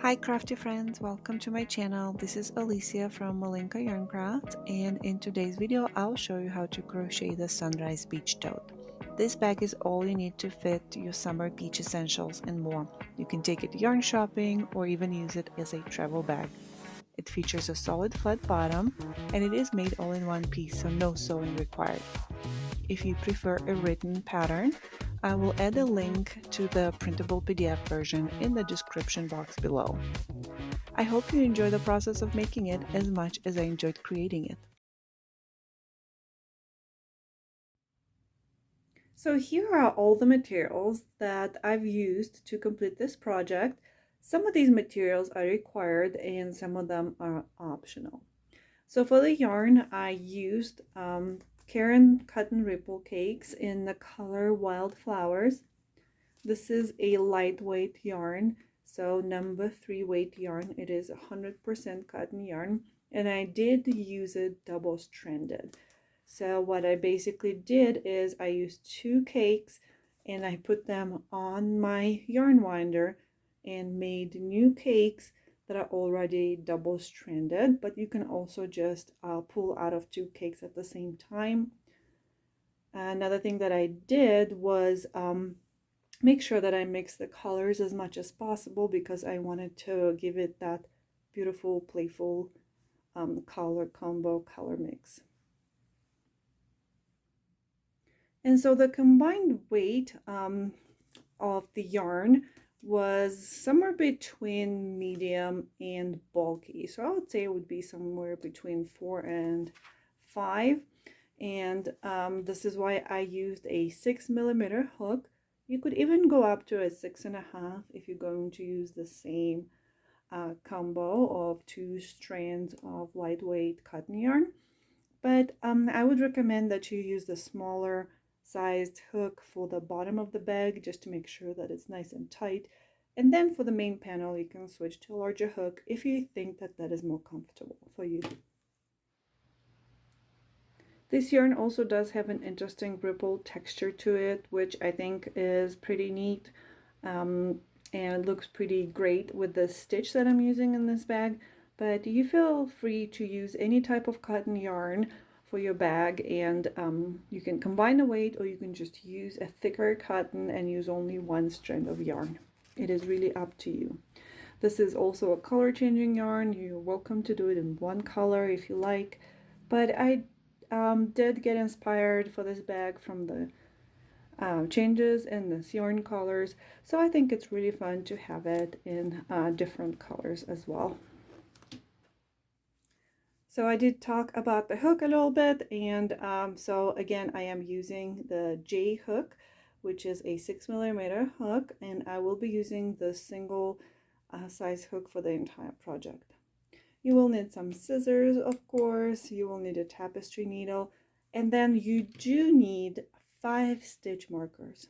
Hi crafty friends, welcome to my channel. This is Alicia from Malinka Yarncraft, and in today's video I'll show you how to crochet the Sunrise Beach Tote. This bag is all you need to fit your summer beach essentials and more. You can take it yarn shopping or even use it as a travel bag. It features a solid flat bottom and it is made all in one piece, so no sewing required. If you prefer a written pattern, I will add a link to the printable PDF version in the description box below. I hope you enjoy the process of making it as much as I enjoyed creating it. So here are all the materials that I've used to complete this project. Some of these materials are required and some of them are optional. So for the yarn, I used Caron Cotton Ripple Cakes in the color Wildflowers. This is a lightweight yarn, so number 3 weight yarn. It is 100% cotton yarn, and I did use it double stranded. So what I basically did is I used 2 cakes and I put them on my yarn winder and made new cakes that are already double stranded, but you can also just pull out of 2 cakes at the same time. Another thing that I did was make sure that I mix the colors as much as possible because I wanted to give it that beautiful, playful color combo, color mix. And so the combined weight of the yarn was somewhere between medium and bulky. So I would say it would be somewhere between 4 and 5. And this is why I used a 6mm hook. You could even go up to a 6.5 if you're going to use the same combo of 2 strands of lightweight cotton yarn. But I would recommend that you use the smaller sized hook for the bottom of the bag just to make sure that it's nice and tight. And then for the main panel, you can switch to a larger hook if you think that that is more comfortable for you. This yarn also does have an interesting ripple texture to it, which I think is pretty neat. And looks pretty great with the stitch that I'm using in this bag. But you feel free to use any type of cotton yarn for your bag, and you can combine the weight or you can just use a thicker cotton and use only 1 strand of yarn. It is really up to you. This is also a color changing yarn. You're welcome to do it in one color if you like, but I did get inspired for this bag from the changes in the yarn colors, so I think it's really fun to have it in different colors as well. So I did talk about the hook a little bit, and so again I am using the J hook, which is a 6mm hook, and I will be using the single size hook for the entire project. You will need some scissors, of course, you will need a tapestry needle, and then you do need 5 stitch markers.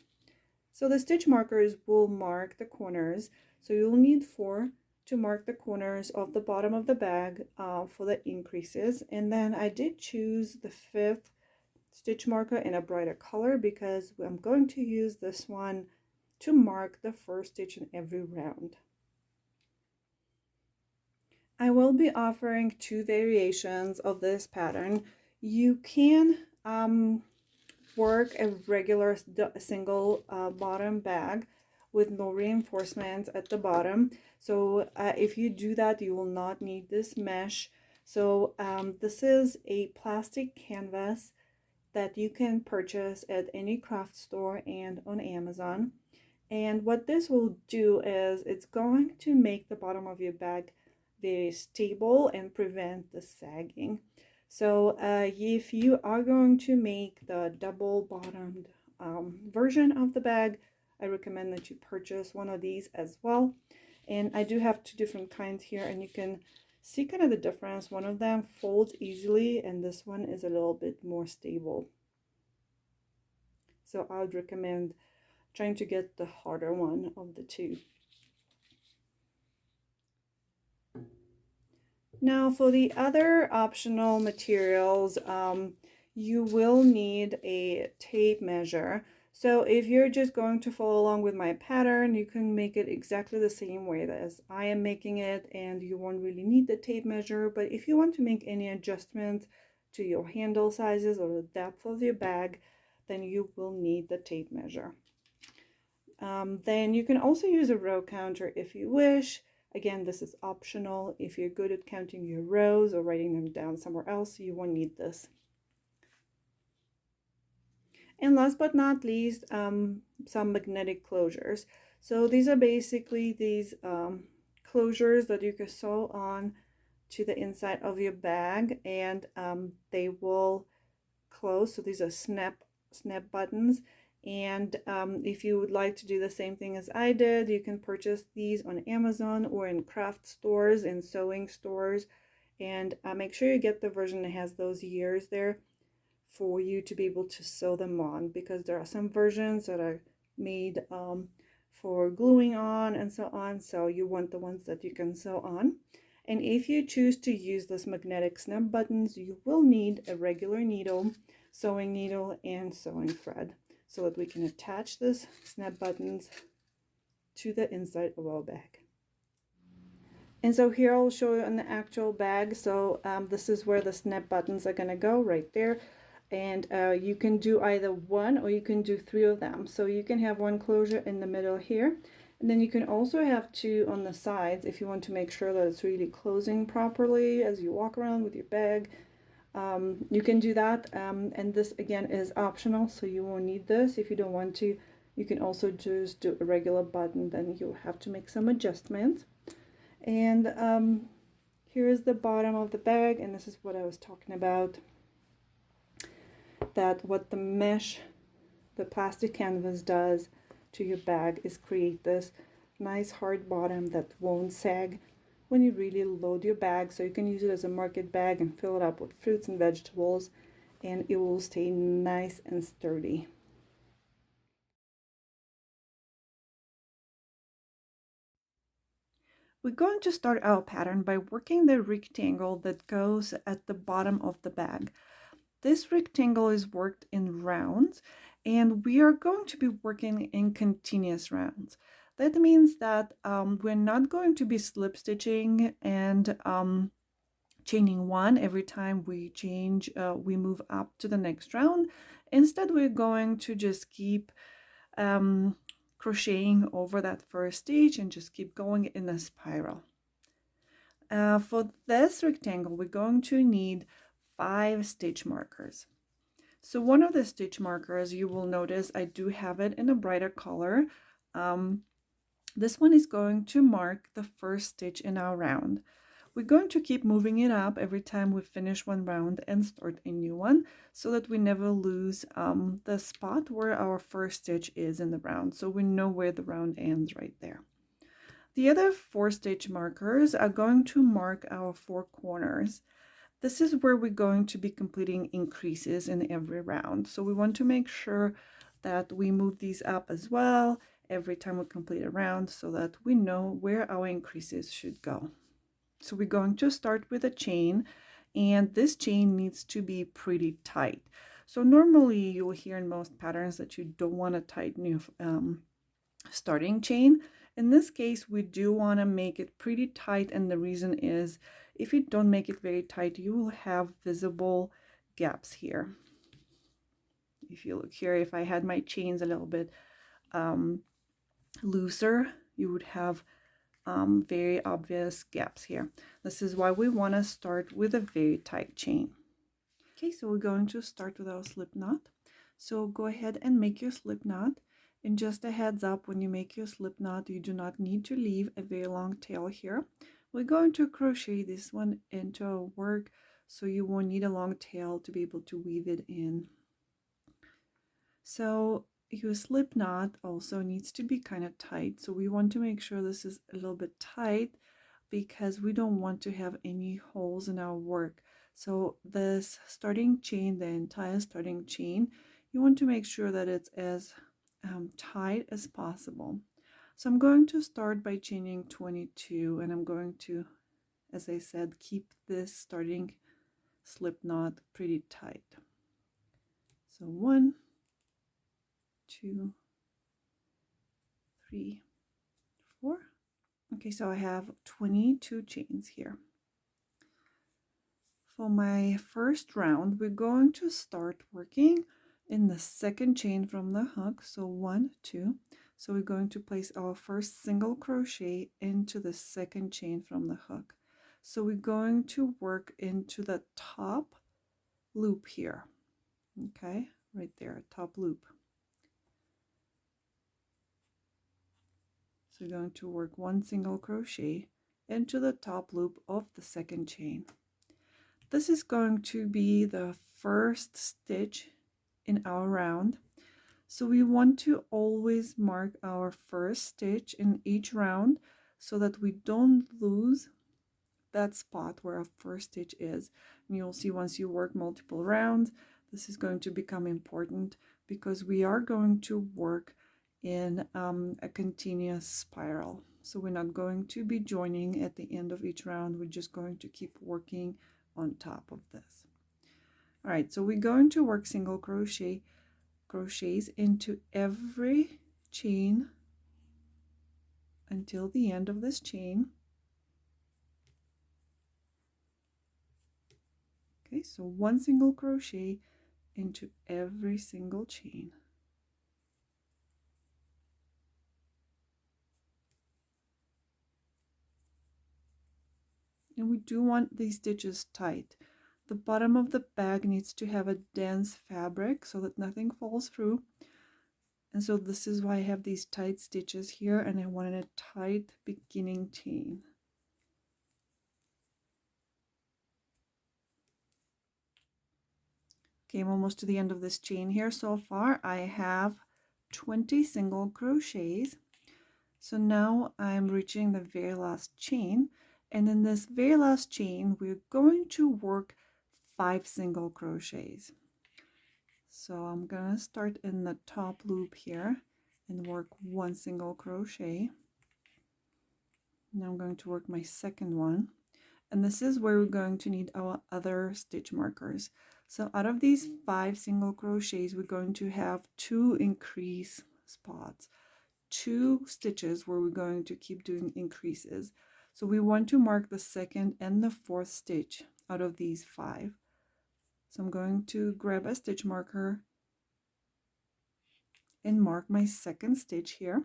So the stitch markers will mark the corners. So you'll need 4 to mark the corners of the bottom of the bag for the increases. And then I did choose the 5th stitch marker in a brighter color because I'm going to use this one to mark the first stitch in every round. I will be offering 2 variations of this pattern. You can work a regular single bottom bag with no reinforcements at the bottom. So if you do that, you will not need this mesh. So this is a plastic canvas that you can purchase at any craft store and on Amazon. And what this will do is it's going to make the bottom of your bag very stable and prevent the sagging. So if you are going to make the double bottomed version of the bag, I recommend that you purchase one of these as well. And I do have 2 different kinds here, and you can see kind of the difference. One of them folds easily and this one is a little bit more stable. So I would recommend trying to get the harder one of the 2. Now for the other optional materials, you will need a tape measure. So if you're just going to follow along with my pattern, you can make it exactly the same way as I am making it, and you won't really need the tape measure. But if you want to make any adjustments to your handle sizes or the depth of your bag, then you will need the tape measure. Then you can also use a row counter if you wish. Again, this is optional. If you're good at counting your rows or writing them down somewhere else, you won't need this. And last but not least, some magnetic closures. So these are basically these closures that you can sew on to the inside of your bag, and they will close. So these are snap buttons. And if you would like to do the same thing as I did, you can purchase these on Amazon or in craft stores and sewing stores. And make sure you get the version that has those ears there for you to be able to sew them on, because there are some versions that are made for gluing on and so on. So you want the ones that you can sew on. And if you choose to use those magnetic snap buttons, you will need a regular needle, sewing needle, and sewing thread so that we can attach this snap buttons to the inside of our bag. And so here I'll show you an actual bag. So this is where the snap buttons are gonna go, right there. And you can do either one or you can do 3 of them. So you can have one closure in the middle here, and then you can also have 2 on the sides if you want to make sure that it's really closing properly as you walk around with your bag. You can do that, and this again is optional, so you won't need this. If you don't want to, you can also just do a regular button, then you'll have to make some adjustments. And here is the bottom of the bag, and this is what I was talking about, that what the mesh, the plastic canvas does to your bag is create this nice hard bottom that won't sag when you really load your bag. So you can use it as a market bag and fill it up with fruits and vegetables, and it will stay nice and sturdy. We're going to start our pattern by working the rectangle that goes at the bottom of the bag. This rectangle is worked in rounds, and we are going to be working in continuous rounds. That means that we're not going to be slip stitching and chaining one every time we change, we move up to the next round. Instead, we're going to just keep crocheting over that first stitch and just keep going in a spiral. For this rectangle, we're going to need 5 stitch markers. So one of the stitch markers, you will notice I do have it in a brighter color. This one is going to mark the first stitch in our round. We're going to keep moving it up every time we finish one round and start a new one, so that we never lose the spot where our first stitch is in the round, so we know where the round ends right there. The other 4 stitch markers are going to mark our 4 corners. This is where we're going to be completing increases in every round. So we want to make sure that we move these up as well every time we complete a round, so that we know where our increases should go. So we're going to start with a chain, and this chain needs to be pretty tight. So normally you'll hear in most patterns that you don't want to tighten your starting chain. In this case, we do want to make it pretty tight, and the reason is if you don't make it very tight, you will have visible gaps here. If you look here, if I had my chains a little bit looser, you would have very obvious gaps here. This is why we want to start with a very tight chain. Okay, so we're going to start with our slip knot. So go ahead and make your slip knot. And just a heads up, when you make your slip knot, you do not need to leave a very long tail here. We're going to crochet this one into our work, so you won't need a long tail to be able to weave it in. So your slip knot also needs to be kind of tight, so we want to make sure this is a little bit tight, because we don't want to have any holes in our work. So this starting chain, the entire starting chain, you want to make sure that it's as tight as possible. So I'm going to start by chaining 22, and I'm going to, as I said, keep this starting slip knot pretty tight. So 1, 2, 3, 4. Okay, so I have 22 chains here. For my first round, we're going to start working in the second chain from the hook. So 1, 2. So we're going to place our first single crochet into the second chain from the hook. So we're going to work into the top loop here. Okay, right there, top loop. So you're going to work one single crochet into the top loop of the second chain. This is going to be the first stitch in our round. So we want to always mark our first stitch in each round so that we don't lose that spot where our first stitch is. And you'll see once you work multiple rounds, this is going to become important because we are going to work in a continuous spiral. So we're not going to be joining at the end of each round. We're just going to keep working on top of this. All right, so we're going to work single crochets into every chain until the end of this chain. Okay, so one single crochet into every single chain. And we do want these stitches tight. The bottom of the bag needs to have a dense fabric so that nothing falls through. And so this is why I have these tight stitches here, and I wanted a tight beginning chain. Okay, I'm almost to the end of this chain here. So far I have 20 single crochets. So now I'm reaching the very last chain, and in this very last chain we're going to work 5 single crochets. So I'm gonna start in the top loop here and work 1 single crochet. Now I'm going to work my second one, and this is where we're going to need our other stitch markers. So out of these 5 single crochets, we're going to have 2 increase spots, 2 stitches where we're going to keep doing increases. So we want to mark the second and the fourth stitch out of these 5. So I'm going to grab a stitch marker and mark my second stitch here.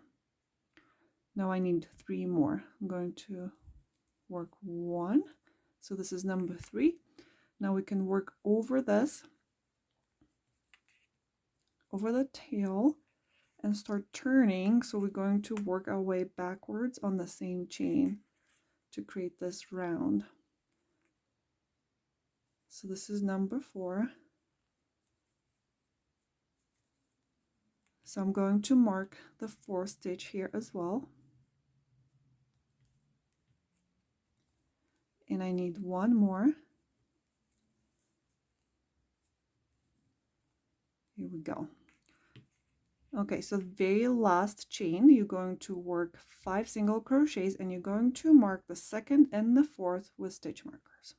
Now I need 3 more. I'm going to work 1. So this is number 3. Now we can work over this, over the tail, and start turning. So we're going to work our way backwards on the same chain to create this round. So this is number 4. So I'm going to mark the 4th stitch here as well. And I need 1 more. Here we go. Okay, so the very last chain, you're going to work 5 single crochets, and you're going to mark the second and the fourth with stitch markers.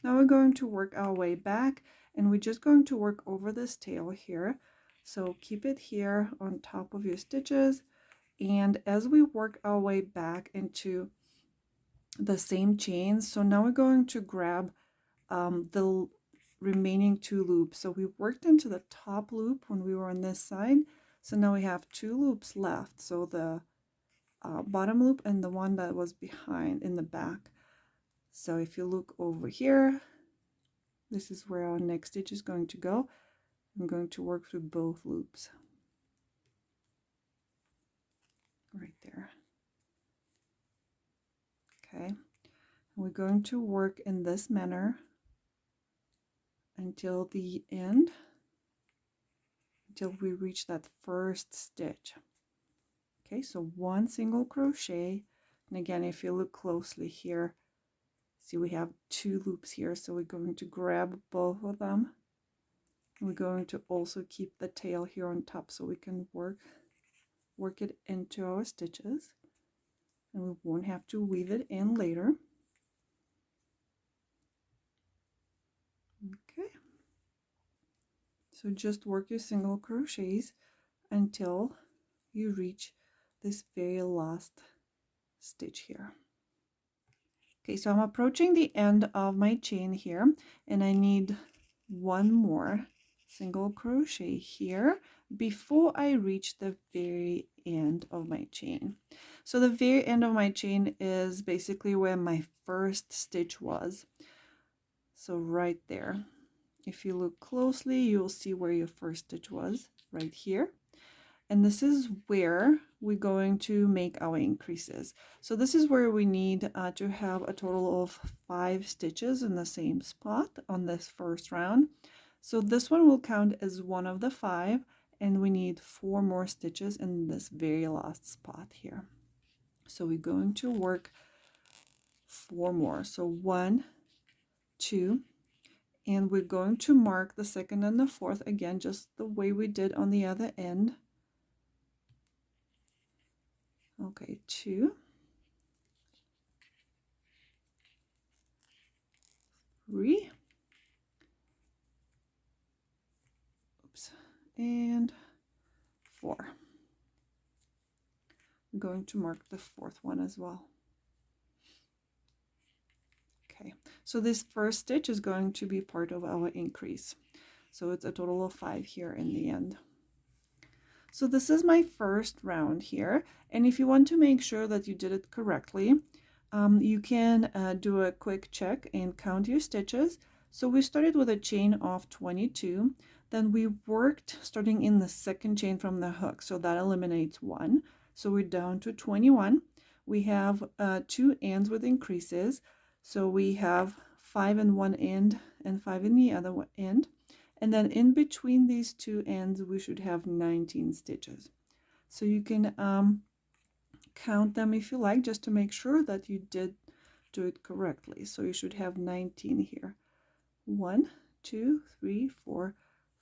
Now we're going to work our way back, and we're just going to work over this tail here. So keep it here on top of your stitches, and as we work our way back into the same chain, so now we're going to grab the remaining 2 loops. So we worked into the top loop when we were on this side, so now we have 2 loops left, so the bottom loop and the one that was behind in the back. So if you look over here, this is where our next stitch is going to go. I'm going to work through both loops right there. Okay, and we're going to work in this manner until the end, until we reach that first stitch. Okay, so 1 single crochet, and again, if you look closely here, see we have 2 loops here, so we're going to grab both of them. We're going to also keep the tail here on top so we can work it into our stitches, and we won't have to weave it in later. Okay, so just work your single crochets until you reach this very last stitch here. Okay, so I'm approaching the end of my chain here, and I need one more single crochet here before I reach the very end of my chain. So the very end of my chain is basically where my first stitch was. So right there. If you look closely, you'll see where your first stitch was, right here. And this is where we're going to make our increases. So this is where we need to have a total of 5 stitches in the same spot on this first round. So this one will count as one of the 5, and we need 4 more stitches in this very last spot here. So we're going to work 4 more. So 1, 2, and we're going to mark the second and the fourth again, just the way we did on the other end. Okay, 2, 3, oops, and 4. I'm going to mark the fourth one as well. Okay, so this first stitch is going to be part of our increase. So it's a total of 5 here in the end. So this is my first round here, and if you want to make sure that you did it correctly, you can do a quick check and count your stitches. So we started with a chain of 22, then we worked starting in the second chain from the hook, so that eliminates 1. So we're down to 21. We have 2 ends with increases, so we have 5 in one end and 5 in the other end. And then in between these 2 ends, we should have 19 stitches. So you can count them if you like, just to make sure that you did do it correctly. So you should have 19 here. 1, 2, 3, 4,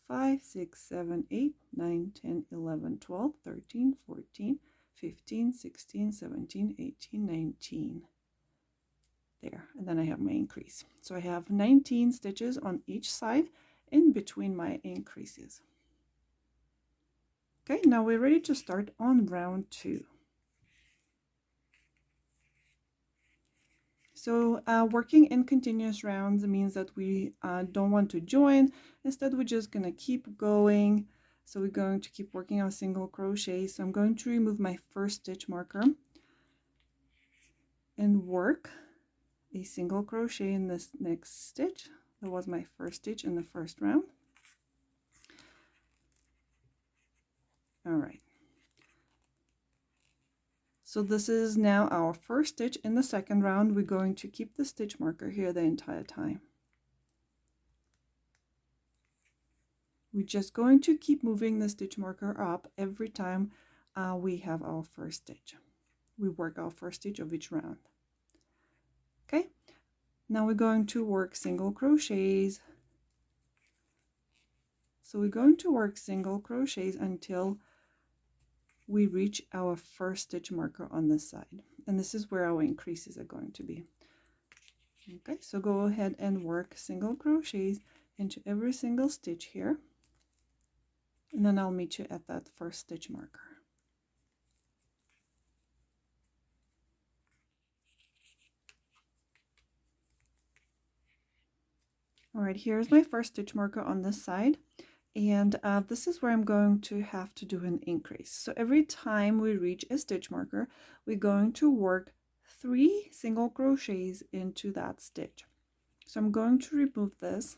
5, 6, 7, 8, 9, 10, 11, 12, 13, 14, 15, 16, 17, 18, 19. There, and then I have my increase. So I have 19 stitches on each side in between my increases. Okay, now we're ready to start on round 2. So working in continuous rounds means that we don't want to join. Instead, we're just going to keep going. So we're going to keep working on single crochet. So I'm going to remove my first stitch marker and work a single crochet in this next stitch. That was my first stitch in the first round. All right. So this is now our first stitch in the second round. We're going to keep the stitch marker here the entire time. We're just going to keep moving the stitch marker up every time we have our first stitch. We work our first stitch of each round. Okay, now we're going to work single crochets. So we're going to work single crochets until we reach our first stitch marker on this side, and this is where our increases are going to be. Okay, so go ahead and work single crochets into every single stitch here, and then I'll meet you at that first stitch marker. All right, here's my first stitch marker on this side, and this is where I'm going to have to do an increase. So every time we reach a stitch marker, we're going to work 3 single crochets into that stitch. So I'm going to remove this.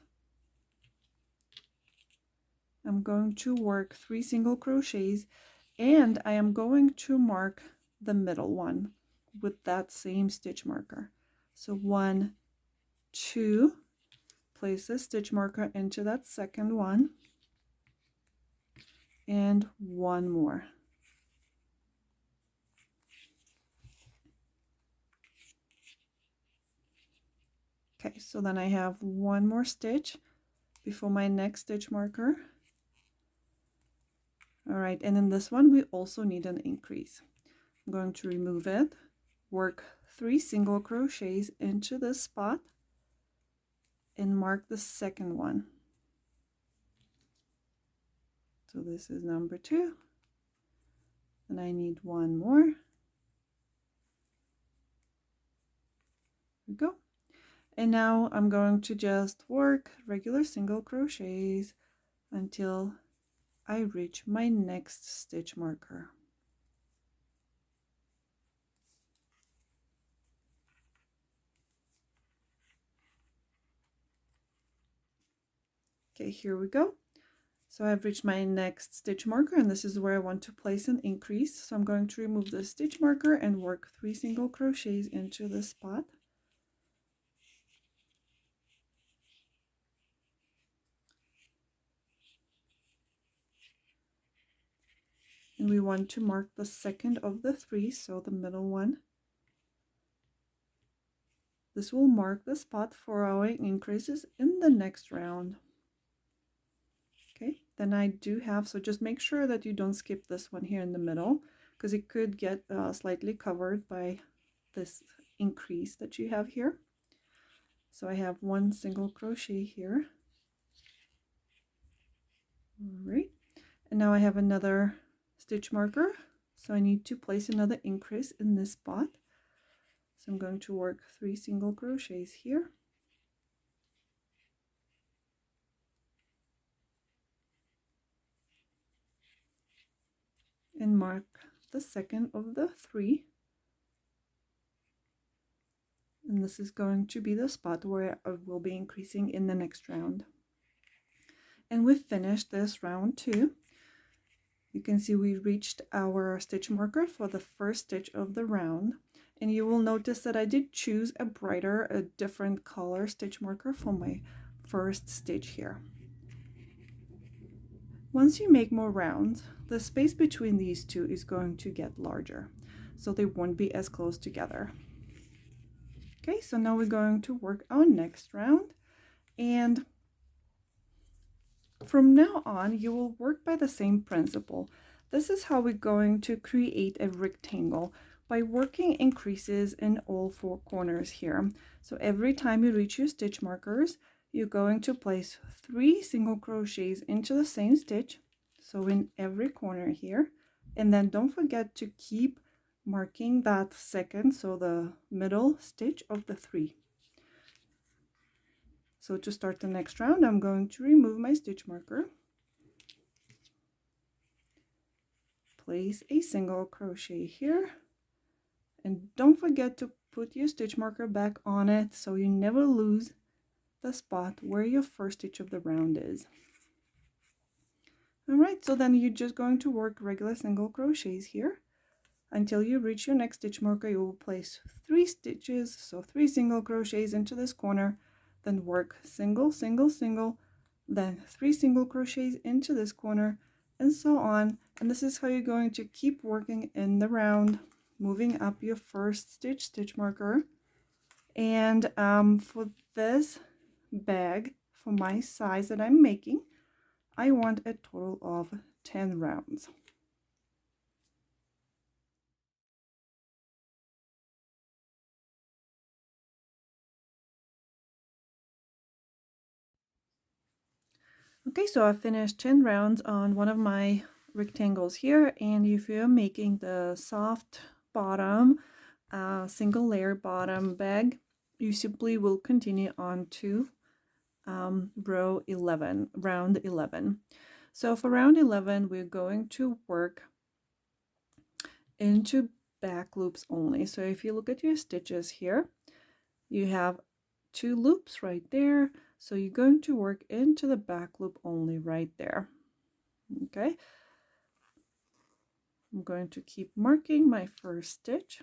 I'm going to work 3 single crochets, and I am going to mark the middle one with that same stitch marker. So 1, 2, place a stitch marker into that second one, and 1 more. Okay, so then I have 1 more stitch before my next stitch marker. All right, and in this one we also need an increase. I'm going to remove it, work 3 single crochets into this spot, and mark the second one. So this is number 2, and I need one more. There we go. And now I'm going to just work regular single crochets until I reach my next stitch marker. Okay, here we go. So I've reached my next stitch marker, and this is where I want to place an increase. So I'm going to remove the stitch marker and work 3 single crochets into the spot. And we want to mark the second of the 3, so the middle one. This will mark the spot for our increases in the next round. Okay, then I do have, so just make sure that you don't skip this one here in the middle, because it could get slightly covered by this increase that you have here. So I have 1 single crochet here. All right, and now I have another stitch marker, so I need to place another increase in this spot. So I'm going to work 3 single crochets here. And mark the second of the 3. And this is going to be the spot where I will be increasing in the next round. And we've finished this round 2. You can see we reached our stitch marker for the first stitch of the round. And you will notice that I did choose a different color stitch marker for my first stitch here. Once you make more rounds, the space between these two is going to get larger, so they won't be as close together. Okay, so now we're going to work our next round, and from now on you will work by the same principle. This is how we're going to create a rectangle, by working increases in all 4 corners here. So every time you reach your stitch markers, you're going to place 3 single crochets into the same stitch, so in every corner here, and then don't forget to keep marking that second, so the middle stitch of the 3. So to start the next round, I'm going to remove my stitch marker, place a single crochet here, and don't forget to put your stitch marker back on it so you never lose the spot where your first stitch of the round is. All right, so then you're just going to work regular single crochets here until you reach your next stitch marker. You will place 3 stitches, so 3 single crochets into this corner, then work single, single, single, then 3 single crochets into this corner, and so on. And this is how you're going to keep working in the round, moving up your first stitch marker. And for this bag, for my size that I'm making, I want a total of 10 rounds. Okay, so I finished 10 rounds on one of my rectangles here, and if you're making the soft bottom, single layer bottom bag, you simply will continue on to round 11. So for round 11, we're going to work into back loops only. So if you look at your stitches here, you have 2 loops right there, so you're going to work into the back loop only right there. Okay, I'm going to keep marking my first stitch,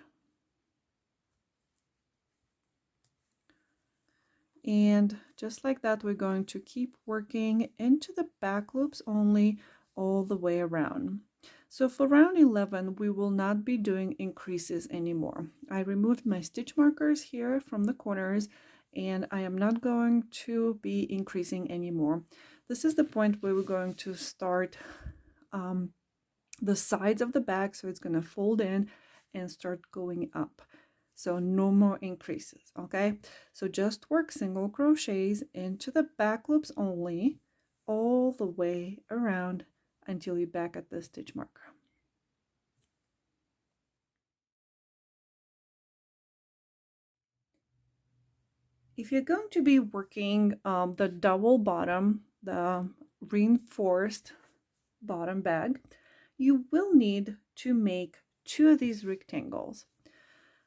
and just like that we're going to keep working into the back loops only all the way around. So for round 11, we will not be doing increases anymore. I removed my stitch markers here from the corners, and I am not going to be increasing anymore. This is the point where we're going to start the sides of the bag, so it's going to fold in and start going up. So no more increases. Okay, so just work single crochets into the back loops only all the way around until you're back at the stitch marker. If you're going to be working the double bottom, the reinforced bottom bag, you will need to make 2 of these rectangles.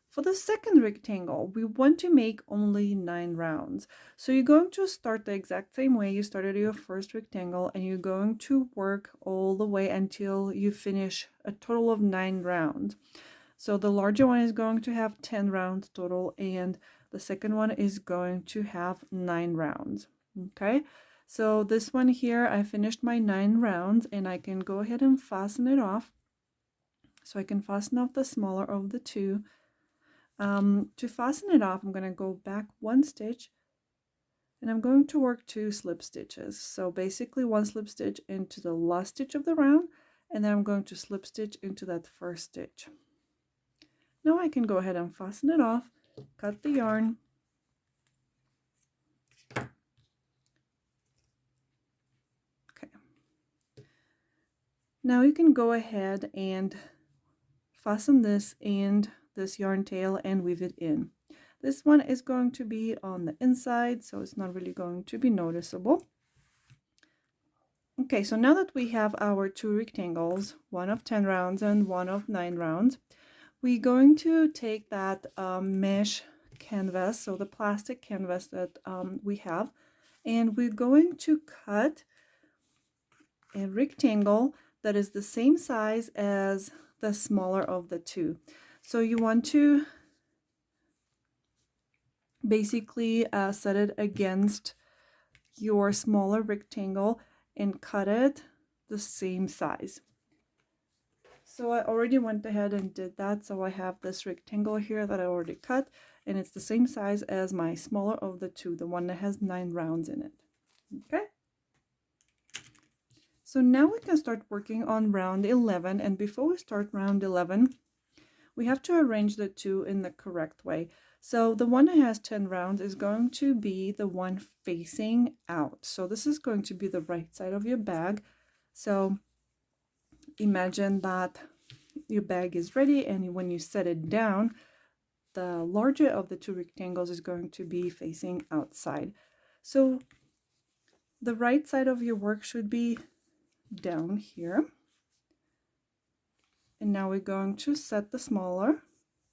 For the second rectangle, we want to make only 9 rounds. So you're going to start the exact same way you started your first rectangle, and you're going to work all the way until you finish a total of 9 rounds. So the larger one is going to have 10 rounds total, and the second one is going to have 9 rounds. Okay, so this one here, I finished my 9 rounds, and I can go ahead and fasten it off. So I can fasten off the smaller of the two. To fasten it off, I'm going to go back 1 stitch, and I'm going to work 2 slip stitches. So basically 1 slip stitch into the last stitch of the round, and then I'm going to slip stitch into that first stitch. Now I can go ahead and fasten it off, cut the yarn, okay. Now you can go ahead and fasten this and this yarn tail and weave it in. This one is going to be on the inside, so it's not really going to be noticeable. Okay, so now that we have our 2 rectangles, one of 10 rounds and one of 9 rounds, we're going to take that mesh canvas, so the plastic canvas that we have, and we're going to cut a rectangle that is the same size as the smaller of the two. So you want to basically set it against your smaller rectangle and cut it the same size. So I already went ahead and did that. So I have this rectangle here that I already cut, and it's the same size as my smaller of the two, the one that has 9 rounds in it. Okay. So now we can start working on round 11, and before we start round 11, we have to arrange the two in the correct way. So the one that has 10 rounds is going to be the one facing out. So this is going to be the right side of your bag. So imagine that your bag is ready, and when you set it down, the larger of the 2 rectangles is going to be facing outside. So the right side of your work should be down here. And now we're going to set the smaller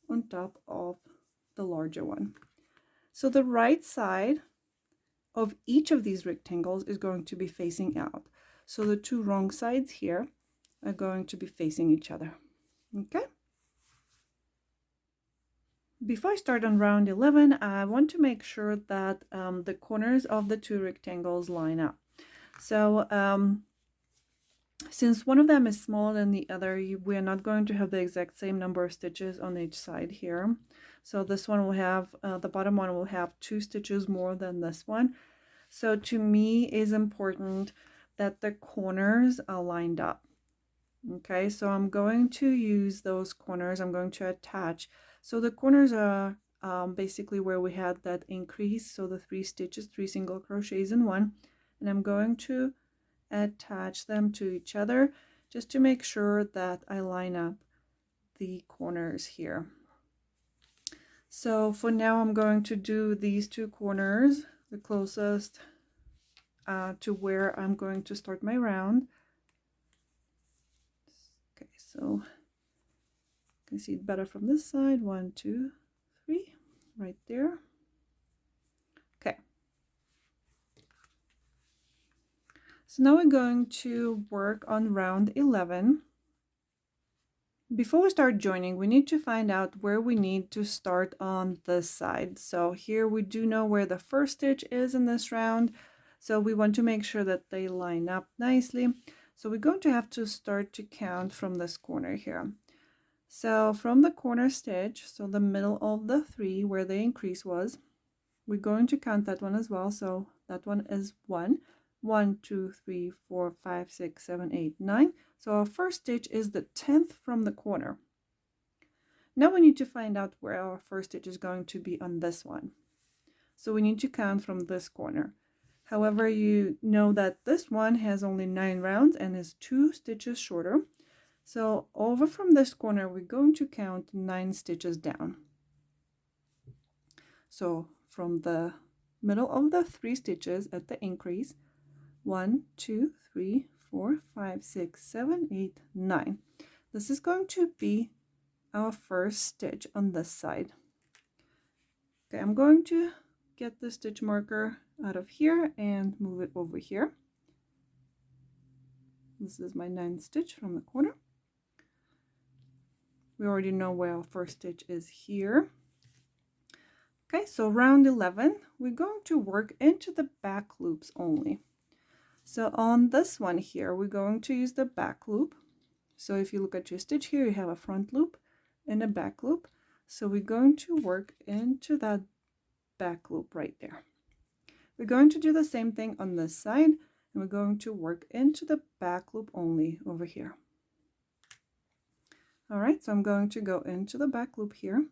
on top of the larger one. So the right side of each of these rectangles is going to be facing out. So the 2 wrong sides here are going to be facing each other. Okay. Before I start on round 11, I want to make sure that the corners of the 2 rectangles line up. So since one of them is smaller than the other, we are not going to have the exact same number of stitches on each side here. So this one will have, the bottom one will have 2 stitches more than this one. So to me, it's important that the corners are lined up. Okay, so I'm going to use those corners. I'm going to attach. So the corners are basically where we had that increase. So the 3 stitches, 3 single crochets in one, and I'm going to attach them to each other just to make sure that I line up the corners here. So for now, I'm going to do these 2 corners, the closest to where I'm going to start my round. Okay, so you can see it better from this side. 1, 2, 3, right there. Okay. So now we're going to work on round 11. Before we start joining, we need to find out where we need to start on this side. So here we do know where the first stitch is in this round. So we want to make sure that they line up nicely. So we're going to have to start to count from this corner here. So from the corner stitch, so the middle of the 3 where the increase was, we're going to count that one as well. So that one is 1. 1, 2, 3, 4, 5, 6, 7, 8, 9. So our first stitch is the 10th from the corner. Now we need to find out where our first stitch is going to be on this one. So we need to count from this corner. However, you know that this one has only 9 rounds and is 2 stitches shorter. So over from this corner, we're going to count 9 stitches down. So from the middle of the 3 stitches at the increase. 1, 2, 3, 4, 5, 6, 7, 8, 9. This is going to be our first stitch on this side. Okay, I'm going to get the stitch marker out of here and move it over here. This is my 9th stitch from the corner. We already know where our first stitch is here. Okay, so round 11, we're going to work into the back loops only. So on this one here, we're going to use the back loop. So if you look at your stitch here, you have a front loop and a back loop. So we're going to work into that back loop right there. We're going to do the same thing on this side, and we're going to work into the back loop only over here. All right, so I'm going to go into the back loop here.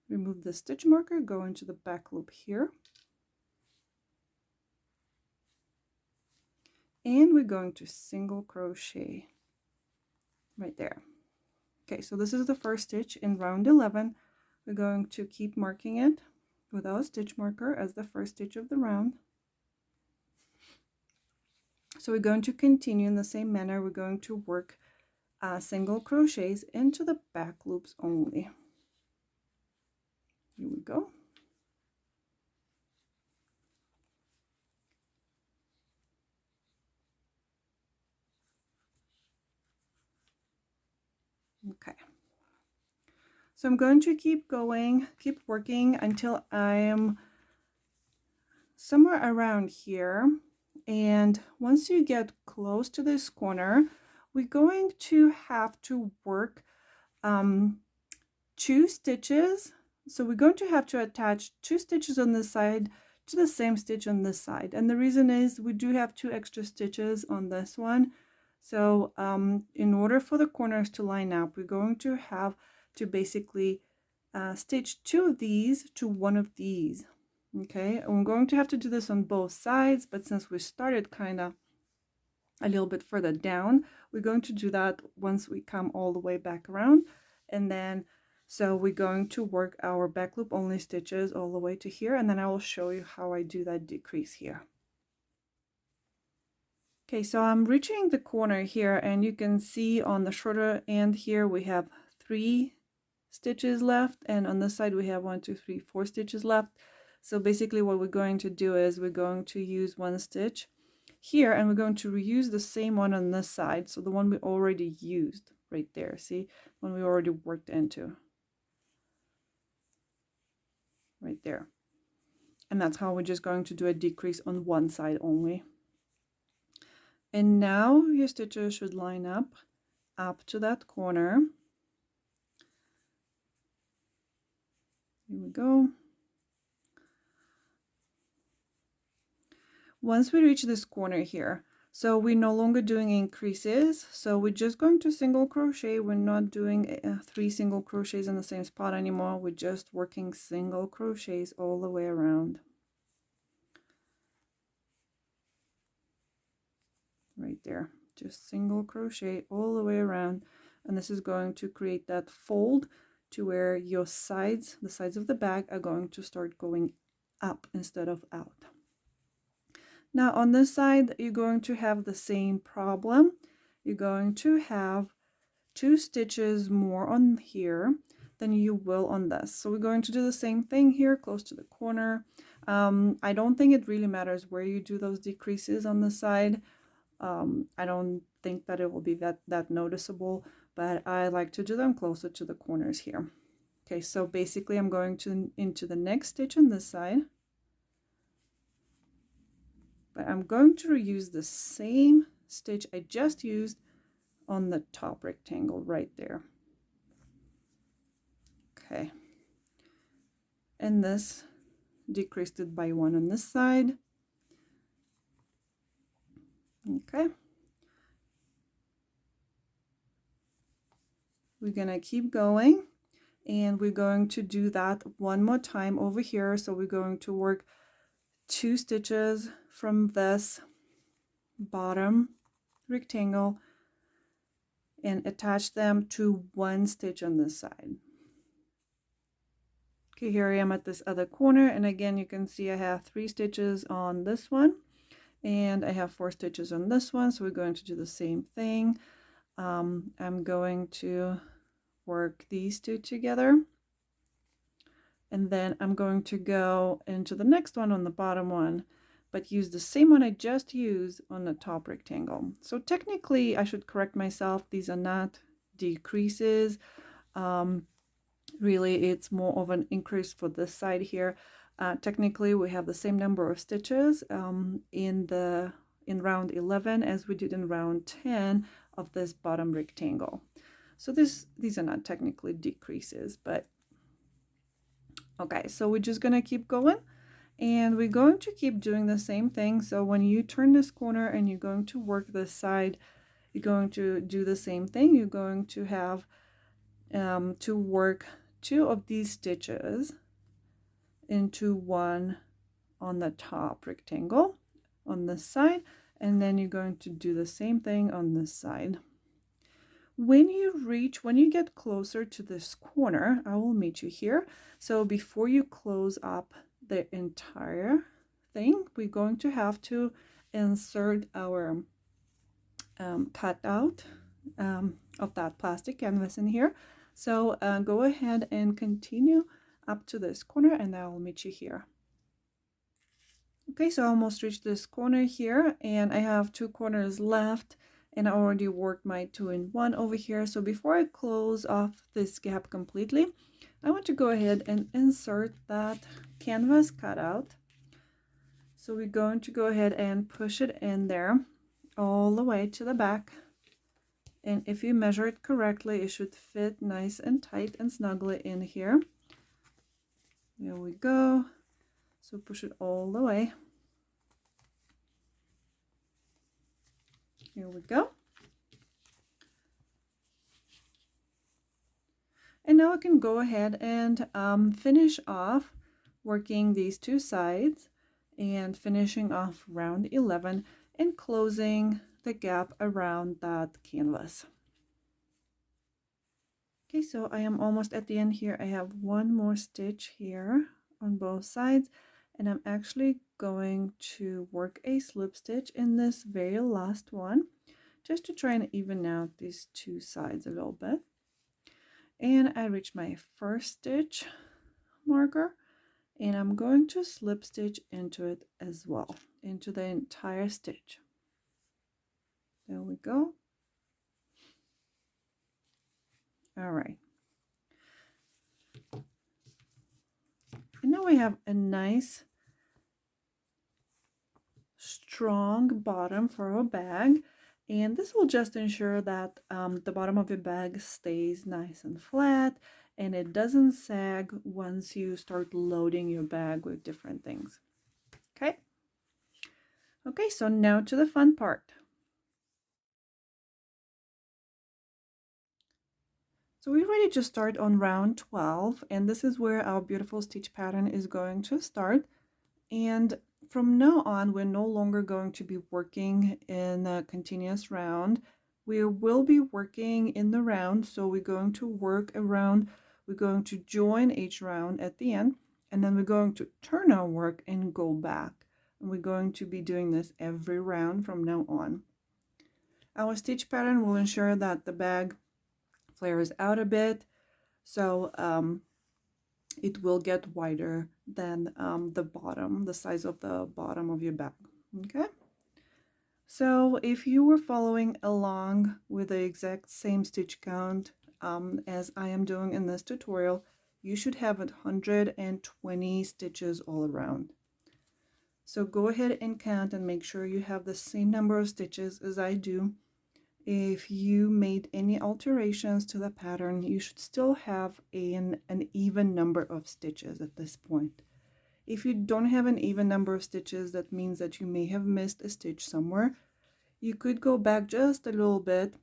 Remove the stitch marker, go into the back loop here. And we're going to single crochet right there. Okay, so this is the first stitch in round 11. We're going to keep marking it with our stitch marker as the first stitch of the round. So we're going to continue in the same manner. We're going to work single crochets into the back loops only. Here we go. Okay. So I'm going to keep going, keep working until I am somewhere around here. And once you get close to this corner, we're going to have to work 2 stitches. So we're going to have to attach 2 stitches on this side to the same stitch on this side. And the reason is we do have 2 extra stitches on this one. So in order for the corners to line up, we're going to have to basically stitch 2 of these to 1 of these. Okay, and we're going to have to do this on both sides, but since we started kind of a little bit further down, we're going to do that once we come all the way back around. And then so we're going to work our back loop only stitches all the way to here, and then I will show you how I do that decrease here. Okay, so I'm reaching the corner here, and you can see on the shorter end here we have 3 stitches left, and on this side we have 1, 2, 3, 4 stitches left. So basically what we're going to do is we're going to use 1 stitch here, and we're going to reuse the same one on this side. So the one we already used right there, see, one we already worked into right there. And that's how we're just going to do a decrease on one side only. And now your stitches should line up to that corner. Here we go. Once we reach this corner here, so we're no longer doing increases, so we're just going to single crochet. We're not doing 3 single crochets in the same spot anymore. We're just working single crochets all the way around. Right there, just single crochet all the way around, and this is going to create that fold to where your sides, the sides of the bag, are going to start going up instead of out. Now on this side, you're going to have the same problem. You're going to have 2 stitches more on here than you will on this. So we're going to do the same thing here, close to the corner. I don't think it really matters where you do those decreases on the side. I don't think that it will be that noticeable, but I like to do them closer to the corners here. Okay, so basically I'm going into the next stitch on this side. But I'm going to reuse the same stitch I just used on the top rectangle right there. Okay, and this decreased it by 1 on this side. Okay, we're gonna keep going, and we're going to do that one more time over here. So we're going to work 2 stitches from this bottom rectangle and attach them to 1 stitch on this side. Okay, here I am at this other corner, and again you can see I have 3 stitches on this one and I have 4 stitches on this one, so we're going to do the same thing. I'm going to work these two together, and then I'm going to go into the next one on the bottom one, but use the same one I just used on the top rectangle. So technically I should correct myself, these are not decreases. Really it's more of an increase for this side here. Technically we have the same number of stitches in round 11 as we did in round 10 of this bottom rectangle. So these are not technically decreases, but okay, so we're just gonna keep going, and we're going to keep doing the same thing. So when you turn this corner and you're going to work this side, you're going to do the same thing. You're going to have to work 2 of these stitches into one on the top rectangle on this side, and then you're going to do the same thing on this side. When you get closer to this corner, I will meet you here. So before you close up the entire thing, we're going to have to insert our cutout of that plastic canvas in here. So go ahead and continue up to this corner, and I will meet you here. Okay, so I almost reached this corner here, and I have 2 corners left, and I already worked my 2 in 1 over here. So before I close off this gap completely, I want to go ahead and insert that canvas cutout. So we're going to go ahead and push it in there all the way to the back. And if you measure it correctly, it should fit nice and tight and snugly in here. There we go. So push it all the way. Here we go. And now I can go ahead and finish off working these 2 sides and finishing off round 11 and closing the gap around that canvas. Okay, so I am almost at the end here. I have 1 more stitch here on both sides, and I'm actually going to work a slip stitch in this very last one just to try and even out these 2 sides a little bit. And I reach my first stitch marker, and I'm going to slip stitch into it as well, into the entire stitch. There we go. All right. And now we have a nice strong bottom for our bag, and this will just ensure that the bottom of your bag stays nice and flat and it doesn't sag once you start loading your bag with different things. Okay, so now to the fun part. So we're ready to start on round 12, and this is where our beautiful stitch pattern is going to start. And from now on, we're no longer going to be working in a continuous round. We will be working in the round, so we're going to work around, we're going to join each round at the end, and then we're going to turn our work and go back. And we're going to be doing this every round from now on. Our stitch pattern will ensure that the bag flares out a bit, so it will get wider than the size of the bottom of your bag. Okay, so if you were following along with the exact same stitch count as I am doing in this tutorial, you should have 120 stitches all around. So go ahead and count and make sure you have the same number of stitches as I do. If you made any alterations to the pattern, you should still have an even number of stitches at this point. If you don't have an even number of stitches, that means that you may have missed a stitch somewhere. You could go back just a little bit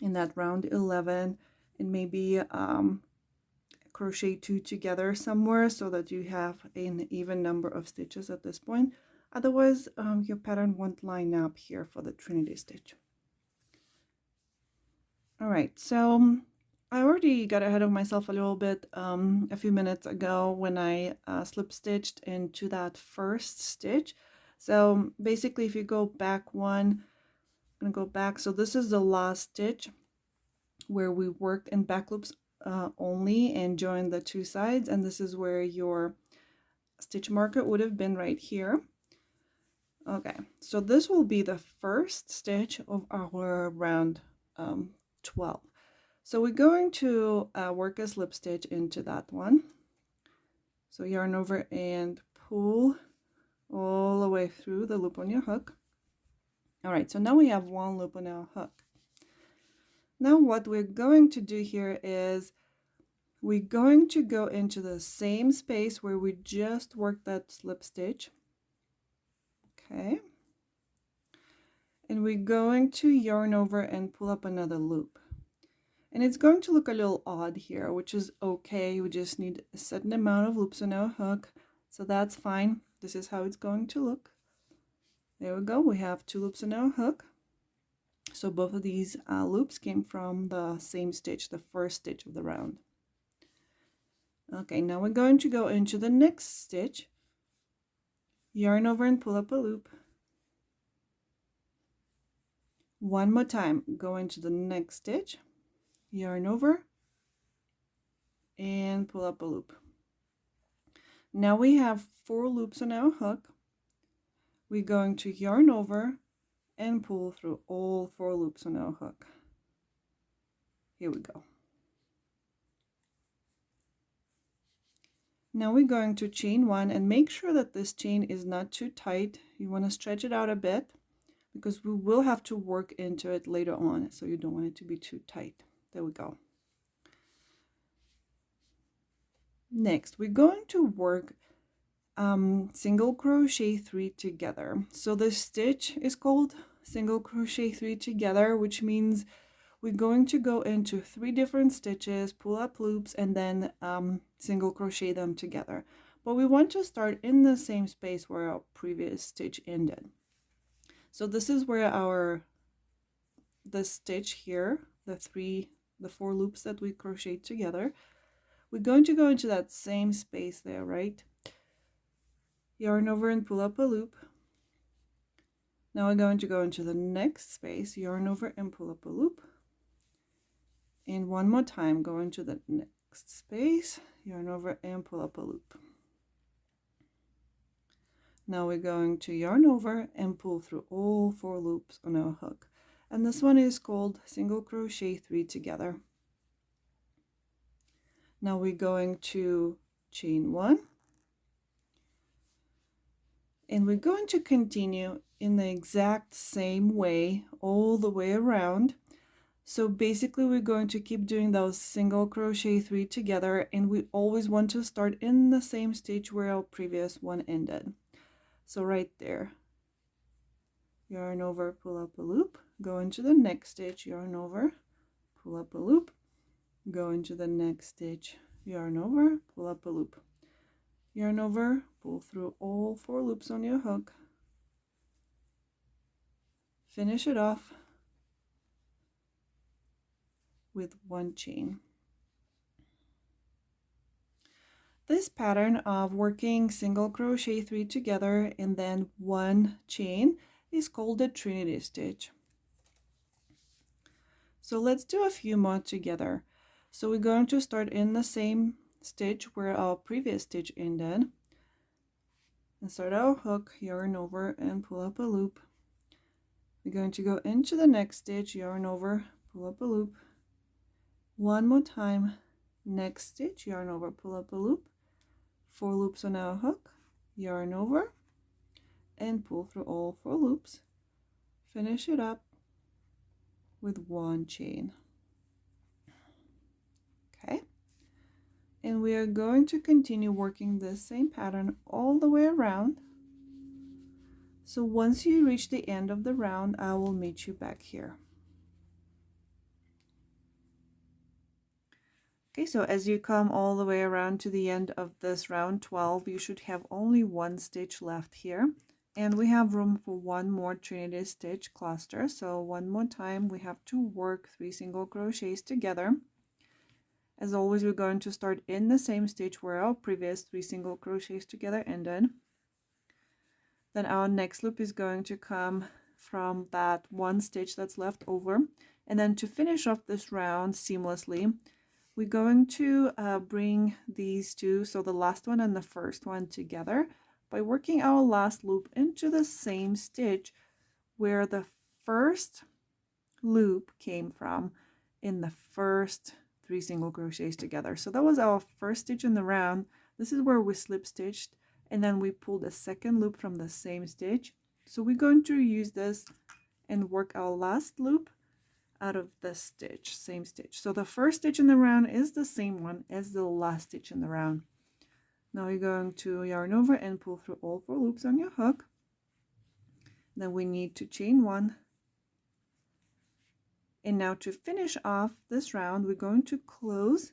in that round 11 and maybe crochet 2 together somewhere so that you have an even number of stitches at this point. Otherwise, your pattern won't line up here for the Trinity stitch. All right, so I already got ahead of myself a little bit a few minutes ago when I slip stitched into that first stitch. So basically, if you go back one, I'm gonna go back. So this is the last stitch where we worked in back loops only and joined the two sides, and this is where your stitch marker would have been right here. Okay, so this will be the first stitch of our round 12. So we're going to work a slip stitch into that one. So yarn over and pull all the way through the loop on your hook. All right, so now we have one loop on our hook. Now what we're going to do here is we're going to go into the same space where we just worked that slip stitch. Okay. And we're going to yarn over and pull up another loop. And it's going to look a little odd here, which is okay. We just need a certain amount of loops on our hook, so that's fine. This is how it's going to look. There we go. We have 2 loops on our hook. So both of these loops came from the same stitch, the first stitch of the round. Okay, now we're going to go into the next stitch, yarn over and pull up a loop. One more time, go into the next stitch, yarn over and pull up a loop. Now we have 4 loops on our hook. We're going to yarn over and pull through all 4 loops on our hook. Here we go. Now we're going to chain 1 and make sure that this chain is not too tight. You want to stretch it out a bit because we will have to work into it later on, so you don't want it to be too tight. There we go. Next, we're going to work single crochet 3 together. So the stitch is called single crochet 3 together, which means we're going to go into 3 different stitches, pull up loops, and then single crochet them together. But we want to start in the same space where our previous stitch ended. So this is where the stitch here, the 4 loops that we crocheted together, we're going to go into that same space there, right? Yarn over and pull up a loop. Now we're going to go into the next space, yarn over and pull up a loop. And one more time, go into the next space, yarn over and pull up a loop. Now we're going to yarn over and pull through all 4 loops on our hook. And this one is called single crochet 3 together. Now we're going to chain 1. And we're going to continue in the exact same way all the way around. So basically we're going to keep doing those single crochet 3 together, and we always want to start in the same stitch where our previous one ended. So right there, yarn over, pull up a loop, go into the next stitch, yarn over, pull up a loop, go into the next stitch, yarn over, pull up a loop, yarn over, pull through all 4 loops on your hook, finish it off with 1 chain. This pattern of working single crochet 3 together and then 1 chain is called a trinity stitch. So let's do a few more together. So we're going to start in the same stitch where our previous stitch ended. Insert our hook, yarn over and pull up a loop. We're going to go into the next stitch, yarn over, pull up a loop. One more time, next stitch, yarn over, pull up a loop. 4 loops on our hook, yarn over and pull through all 4 loops. Finish it up with 1 chain. Okay, and we are going to continue working this same pattern all the way around. So once you reach the end of the round, I will meet you back here. Okay, so as you come all the way around to the end of this round 12, you should have only 1 stitch left here. And we have room for 1 more trinity stitch cluster. So one more time, we have to work 3 single crochets together. As always, we're going to start in the same stitch where our previous 3 single crochets together ended. Then our next loop is going to come from that one stitch that's left over. And then to finish off this round seamlessly, we're going to bring these two, so the last one and the first one, together by working our last loop into the same stitch where the first loop came from in the first 3 single crochets together. So that was our first stitch in the round. This is where we slip stitched, and then we pulled a second loop from the same stitch. So we're going to use this and work our last loop out of this stitch, same stitch. So the first stitch in the round is the same one as the last stitch in the round. Now you're going to yarn over and pull through all 4 loops on your hook. Then we need to chain 1. And now to finish off this round, we're going to close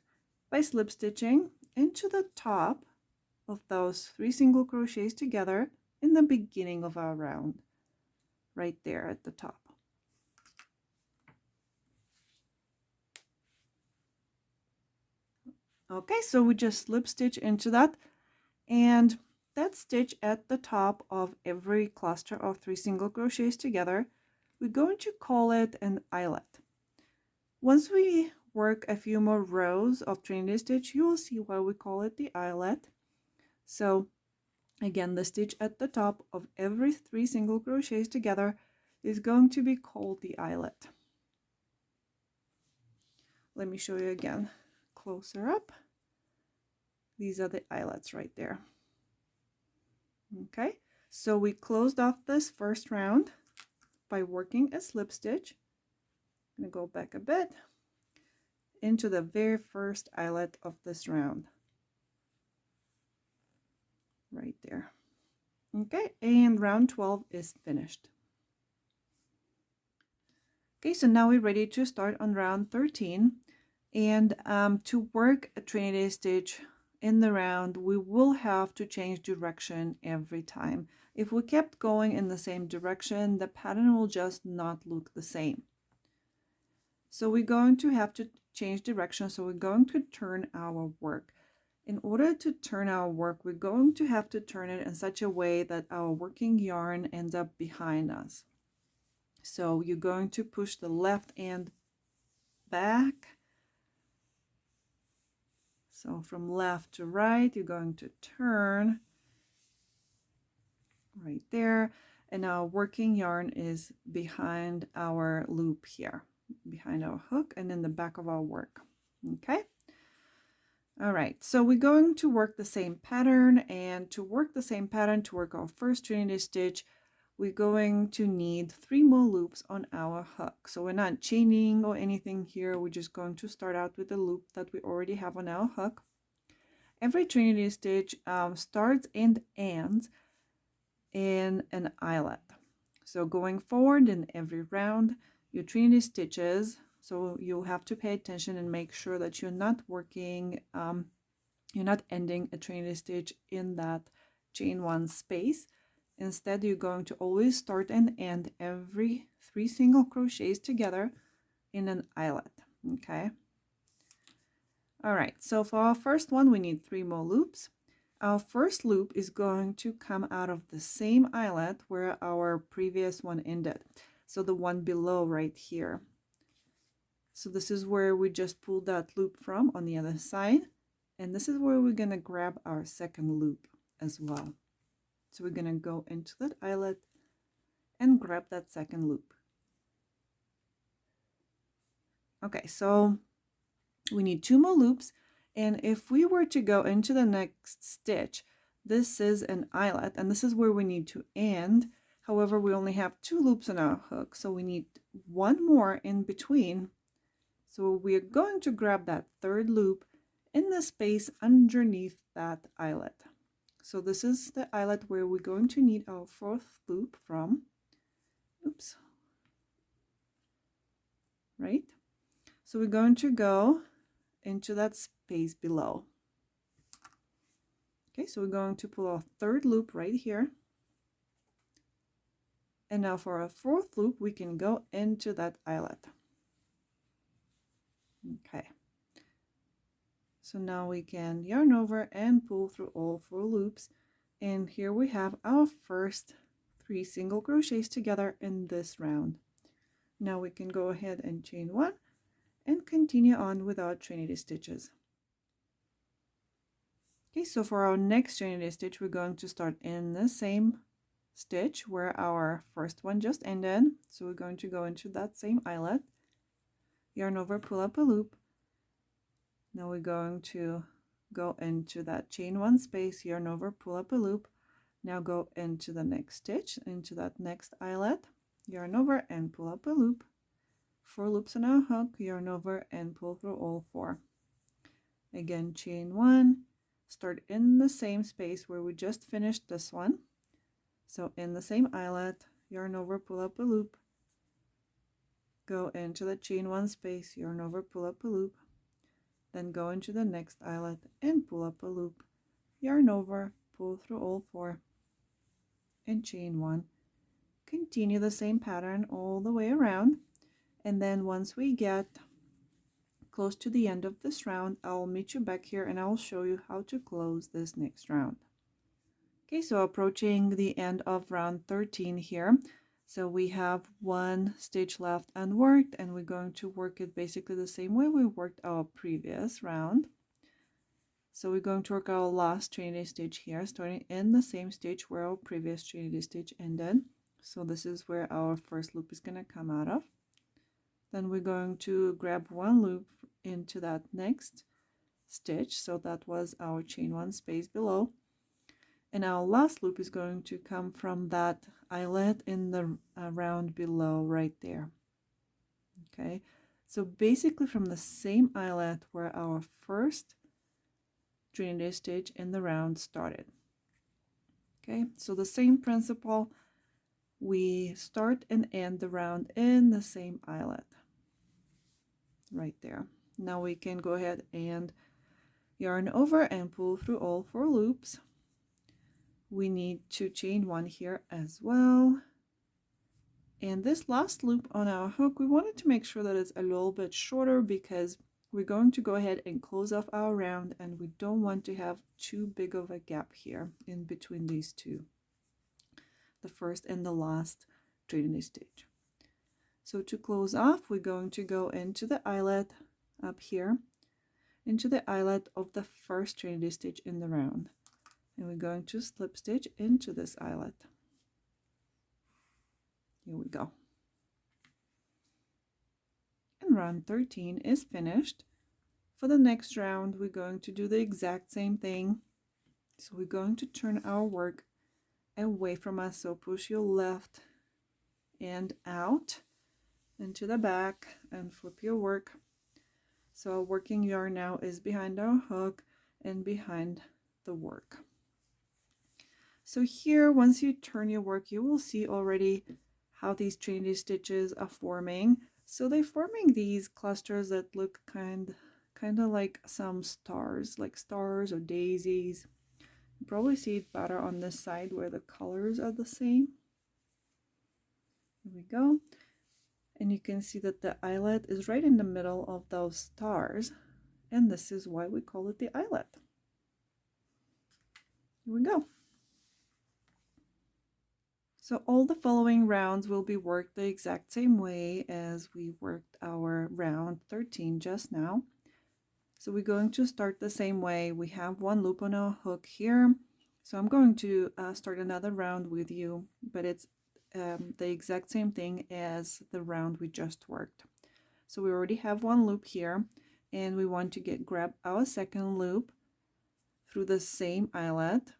by slip stitching into the top of those 3 single crochets together in the beginning of our round, right there at the top. Okay, so we just slip stitch into that, and that stitch at the top of every cluster of 3 single crochets together, we're going to call it an eyelet. Once we work a few more rows of Trinity stitch, you will see why we call it the eyelet. So again, the stitch at the top of every 3 single crochets together is going to be called the eyelet. Let me show you again closer up. These are the eyelets right there. Okay, so we closed off this first round by working a slip stitch. I'm going to go back a bit into the very first eyelet of this round. Right there. Okay, and round 12 is finished. Okay, so now we're ready to start on round 13. And to work a Trinity stitch in the round, we will have to change direction every time. If we kept going in the same direction, the pattern will just not look the same. So we're going to have to change direction. So we're going to turn our work. In order to turn our work, we're going to have to turn it in such a way that our working yarn ends up behind us. So you're going to push the left end back. So from left to right, you're going to turn right there. And our working yarn is behind our loop here, behind our hook and in the back of our work. Okay. All right, so we're going to work the same pattern, and to work the same pattern, to work our first Trinity stitch, we're going to need 3 more loops on our hook. So we're not chaining or anything here. We're just going to start out with the loop that we already have on our hook. Every Trinity stitch starts and ends in an eyelet. So going forward in every round, your Trinity stitches, so you'll have to pay attention and make sure that you're not working, you're not ending a Trinity stitch in that chain 1 space. Instead, you're going to always start and end every 3 single crochets together in an eyelet. Okay. All right, so for our first one, we need 3 more loops. Our first loop is going to come out of the same eyelet where our previous one ended. So the one below right here. So this is where we just pulled that loop from on the other side. And this is where we're going to grab our second loop as well. So we're going to go into that eyelet and grab that second loop. Okay, so we need 2 more loops. And if we were to go into the next stitch, this is an eyelet and this is where we need to end. However, we only have 2 loops on our hook, so we need 1 more in between. So we're going to grab that third loop in the space underneath that eyelet. So this is the eyelet where we're going to need our 4th loop from. Oops. Right? So we're going to go into that space below. Okay, so we're going to pull our 3rd loop right here. And now for our 4th loop, we can go into that eyelet. Okay. So now we can yarn over and pull through all 4 loops. And here we have our first 3 single crochets together in this round. Now we can go ahead and chain 1 and continue on with our trinity stitches. Okay, so for our next trinity stitch, we're going to start in the same stitch where our first one just ended. So we're going to go into that same eyelet, yarn over, pull up a loop. Now we're going to go into that chain 1 space, yarn over, pull up a loop. Now go into the next stitch, into that next eyelet, yarn over and pull up a loop. 4 loops on our hook, yarn over and pull through all 4. Again, chain 1, start in the same space where we just finished this one. So in the same eyelet, yarn over, pull up a loop, go into the chain 1 space, yarn over, pull up a loop, then go into the next eyelet and pull up a loop, yarn over, pull through all 4, and chain 1. Continue the same pattern all the way around, and then once we get close to the end of this round, I'll meet you back here and I'll show you how to close this next round. Okay, so approaching the end of round 13 here. So we have 1 stitch left unworked, and we're going to work it basically the same way we worked our previous round. So we're going to work our last trinity stitch here, starting in the same stitch where our previous trinity stitch ended. So this is where our first loop is going to come out of. Then we're going to grab 1 loop into that next stitch. So that was our chain 1 space below. And our last loop is going to come from that eyelet in the round below right there. Okay, so basically from the same eyelet where our first trinity stitch in the round started. Okay, so the same principle, we start and end the round in the same eyelet right there. Now we can go ahead and yarn over and pull through all 4 loops. We need to chain 1 here as well. And this last loop on our hook, we wanted to make sure that it's a little bit shorter because we're going to go ahead and close off our round, and we don't want to have too big of a gap here in between these two, the first and the last trinity stitch. So to close off, we're going to go into the eyelet up here, into the eyelet of the first trinity stitch in the round. And we're going to slip stitch into this eyelet. Here we go. And round 13 is finished. For the next round, we're going to do the exact same thing. So we're going to turn our work away from us. So push your left end out into the back and flip your work. So our working yarn now is behind our hook and behind the work. So here, once you turn your work, you will see already how these trinity stitches are forming. So they're forming these clusters that look kind of like some stars, like stars or daisies. You probably see it better on this side where the colors are the same. Here we go. And you can see that the eyelet is right in the middle of those stars. And this is why we call it the eyelet. Here we go. So all the following rounds will be worked the exact same way as we worked our round 13 just now. So we're going to start the same way. We have 1 loop on our hook here. So I'm going to start another round with you, but it's the exact same thing as the round we just worked. So we already have 1 loop here, and we want to grab our second loop through the same eyelet.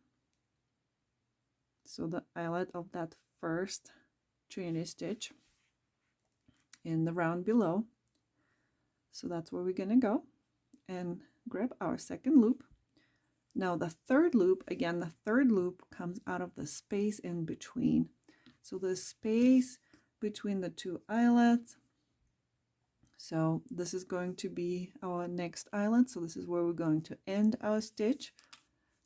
So the eyelet of that first trinity stitch in the round below. So that's where we're going to go and grab our second loop. Now the third loop, again, the third loop comes out of the space in between. So the space between the 2 eyelets. So this is going to be our next eyelet. So this is where we're going to end our stitch.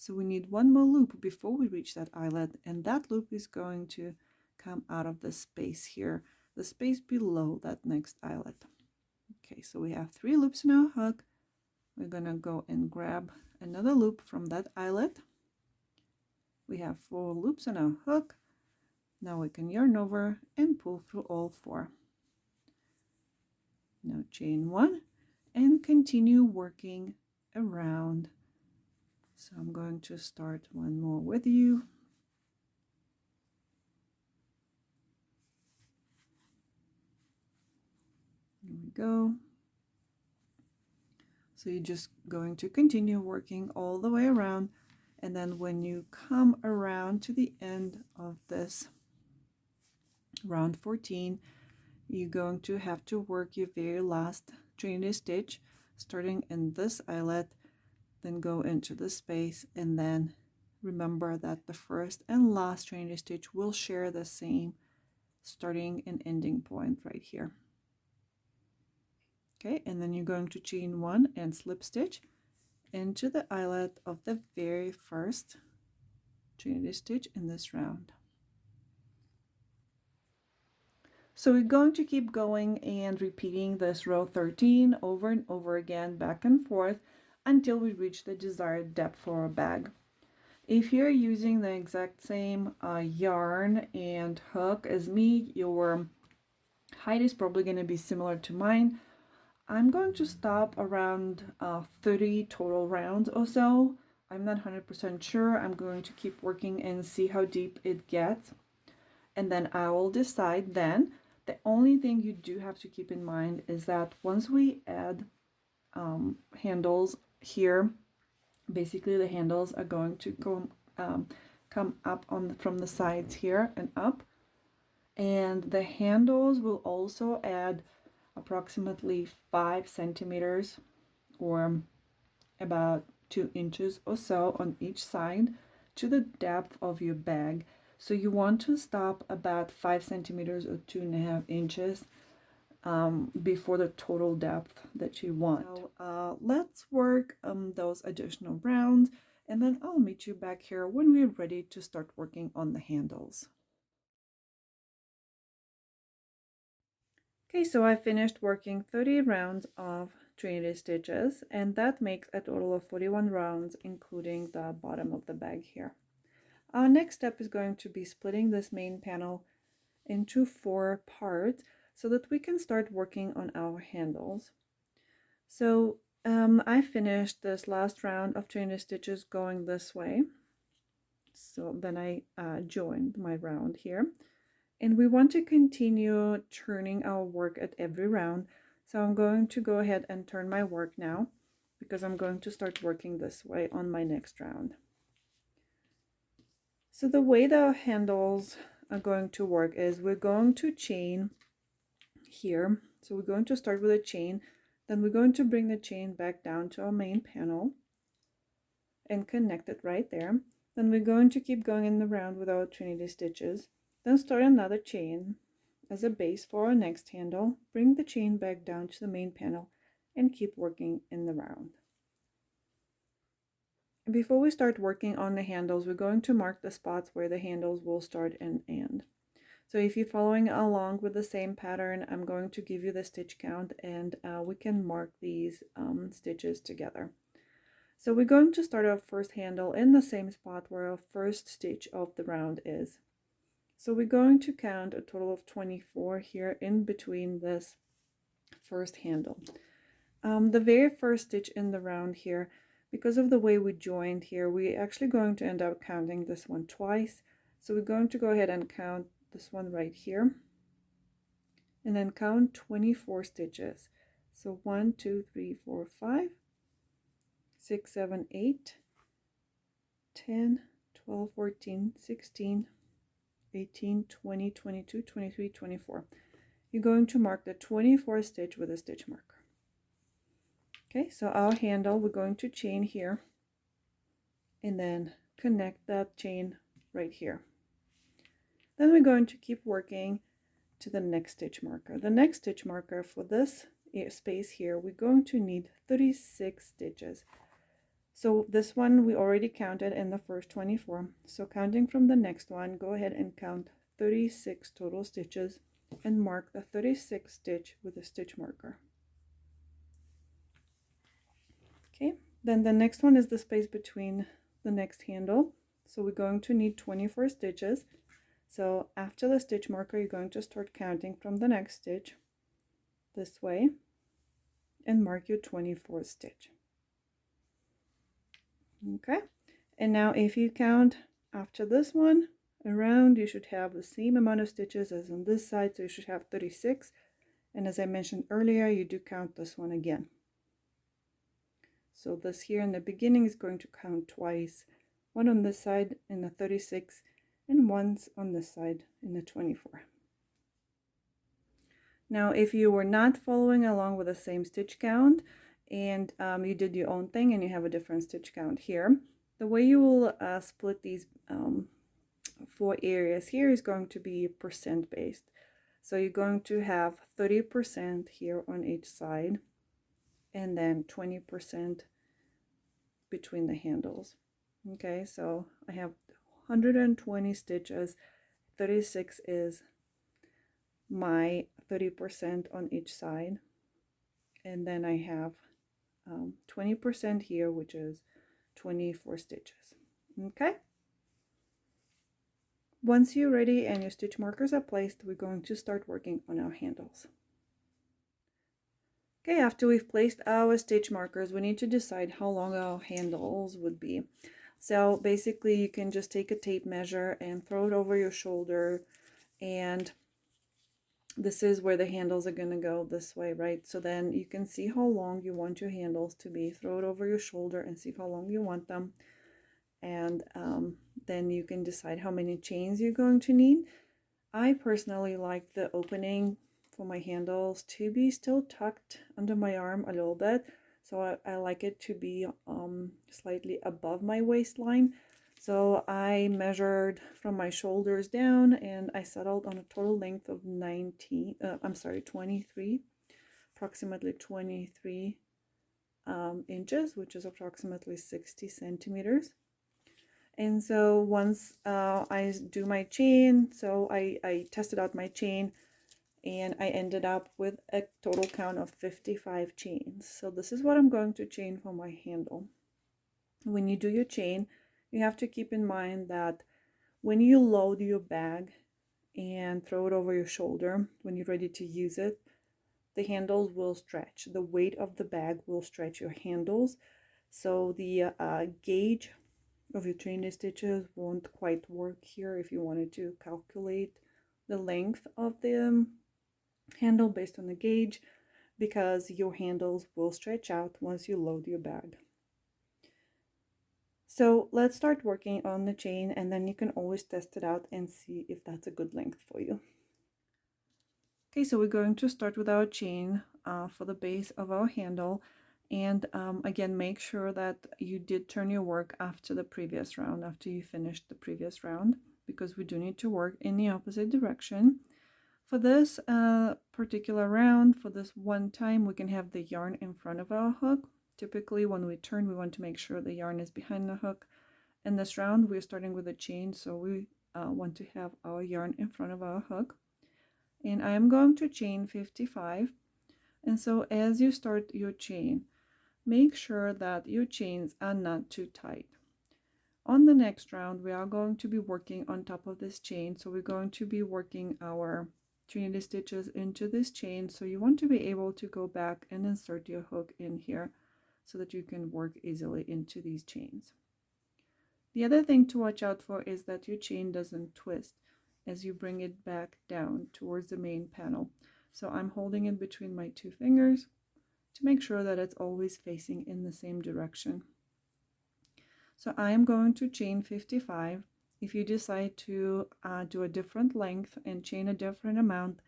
So we need 1 more loop before we reach that eyelet, and that loop is going to come out of the space here, the space below that next eyelet. Okay, so we have 3 loops in our hook. we're gonna go and grab another loop from that eyelet. We have 4 loops on our hook. Now we can yarn over and pull through all 4. Now chain 1 and continue working around. So I'm going to start one more with you. Here we go. So you're just going to continue working all the way around, and then when you come around to the end of this round 14, you're going to have to work your very last trinity stitch, starting in this eyelet, then go into the space, and then remember that the first and last trinity stitch will share the same starting and ending point right here. Okay, and then you're going to chain 1 and slip stitch into the eyelet of the very first trinity stitch in this round. So we're going to keep going and repeating this row 13 over and over again, back and forth, until we reach the desired depth for our bag. If you're using the exact same yarn and hook as me, your height is probably going to be similar to mine. I'm going to stop around 30 total rounds or so. I'm not 100% sure. I'm going to keep working and see how deep it gets, and then I will decide then. The only thing you do have to keep in mind is that once we add handles here, basically the handles are going to come up from the sides here and up, and the handles will also add approximately 5 centimeters or about 2 inches or so on each side to the depth of your bag. So you want to stop about 5 centimeters or 2.5 inches before the total depth that you want. So let's work those additional rounds, and then I'll meet you back here when we're ready to start working on the handles. Okay, so I finished working 30 rounds of trinity stitches, and that makes a total of 41 rounds, including the bottom of the bag here. Our next step is going to be splitting this main panel into 4 parts so that we can start working on our handles. So I finished this last round of trinity stitches going this way. So then I joined my round here. And we want to continue turning our work at every round. So I'm going to go ahead and turn my work now, because I'm going to start working this way on my next round. So the way the handles are going to work is we're going to chain here. So we're going to start with a chain, then we're going to bring the chain back down to our main panel and connect it right there. Then we're going to keep going in the round with our trinity stitches. Then start another chain as a base for our next handle, bring the chain back down to the main panel, and keep working in the round. Before we start working on the handles, we're going to mark the spots where the handles will start and end. So if you're following along with the same pattern, I'm going to give you the stitch count, and we can mark these stitches together. So we're going to start our first handle in the same spot where our first stitch of the round is. So we're going to count a total of 24 here in between this first handle. The very first stitch in the round here, because of the way we joined here, we're actually going to end up counting this one twice. So we're going to go ahead and count this one right here, and then count 24 stitches. So 1, 2, 3, 4, 5, 6, 7, 8, 10, 12, 14, 16, 18, 20, 22, 23, 24. You're going to mark the 24th stitch with a stitch marker. Okay, so our handle, we're going to chain here and then connect that chain right here. Then we're going to keep working to the next stitch marker. The next stitch marker for this space here, we're going to need 36 stitches. So this one we already counted in the first 24. So counting from the next one, go ahead and count 36 total stitches and mark the 36th stitch with a stitch marker. Then the next one is the space between the next handle. So we're going to need 24 stitches. So after the stitch marker, you're going to start counting from the next stitch this way and mark your 24th stitch. Okay, and now if you count after this one around, you should have the same amount of stitches as on this side, so you should have 36. And as I mentioned earlier, you do count this one again. So this here in the beginning is going to count twice, one on this side in the 36 and once on this side in the 24. Now if you were not following along with the same stitch count and you did your own thing and you have a different stitch count here, the way you will split these 4 areas here is going to be percent based. So you're going to have 30% here on each side and then 20% between the handles. Okay, so I have 120 stitches, 36 is my 30% on each side, and then I have 20% here, which is 24 stitches. Okay, once you're ready and your stitch markers are placed, we're going to start working on our handles. Okay, after we've placed our stitch markers, we need to decide how long our handles would be. So basically you can just take a tape measure and throw it over your shoulder, and this is where the handles are going to go this way, right? So then you can see how long you want your handles to be. Throw it over your shoulder and see how long you want them. And then you can decide how many chains you're going to need. I personally like the opening for my handles to be still tucked under my arm a little bit. So I like it to be slightly above my waistline. So I measured from my shoulders down and I settled on a total length of 23, approximately 23 inches, which is approximately 60 centimeters. And so once I do my chain, so I tested out my chain and I ended up with a total count of 55 chains. So this is what I'm going to chain for my handle. When you do your chain, you have to keep in mind that when you load your bag and throw it over your shoulder, when you're ready to use it, the handles will stretch. The weight of the bag will stretch your handles. So the gauge of your chain stitches won't quite work here if you wanted to calculate the length of the handle based on the gauge, because your handles will stretch out once you load your bag. So let's start working on the chain, and then you can always test it out and see if that's a good length for you. Okay, so we're going to start with our chain for the base of our handle. And again, make sure that you did turn your work after the previous round, after you finished the previous round, because we do need to work in the opposite direction. For this particular round, for this one time, we can have the yarn in front of our hook. Typically, when we turn, we want to make sure the yarn is behind the hook. In this round, we're starting with a chain, so we want to have our yarn in front of our hook. And I am going to chain 55. And so as you start your chain, make sure that your chains are not too tight. On the next round, we are going to be working on top of this chain. So we're going to be working our trinity stitches into this chain. So you want to be able to go back and insert your hook in here so that you can work easily into these chains. The other thing to watch out for is that your chain doesn't twist as you bring it back down towards the main panel. So I'm holding it between my 2 fingers to make sure that it's always facing in the same direction. So I am going to chain 55. If you decide to do a different length and chain a different amount,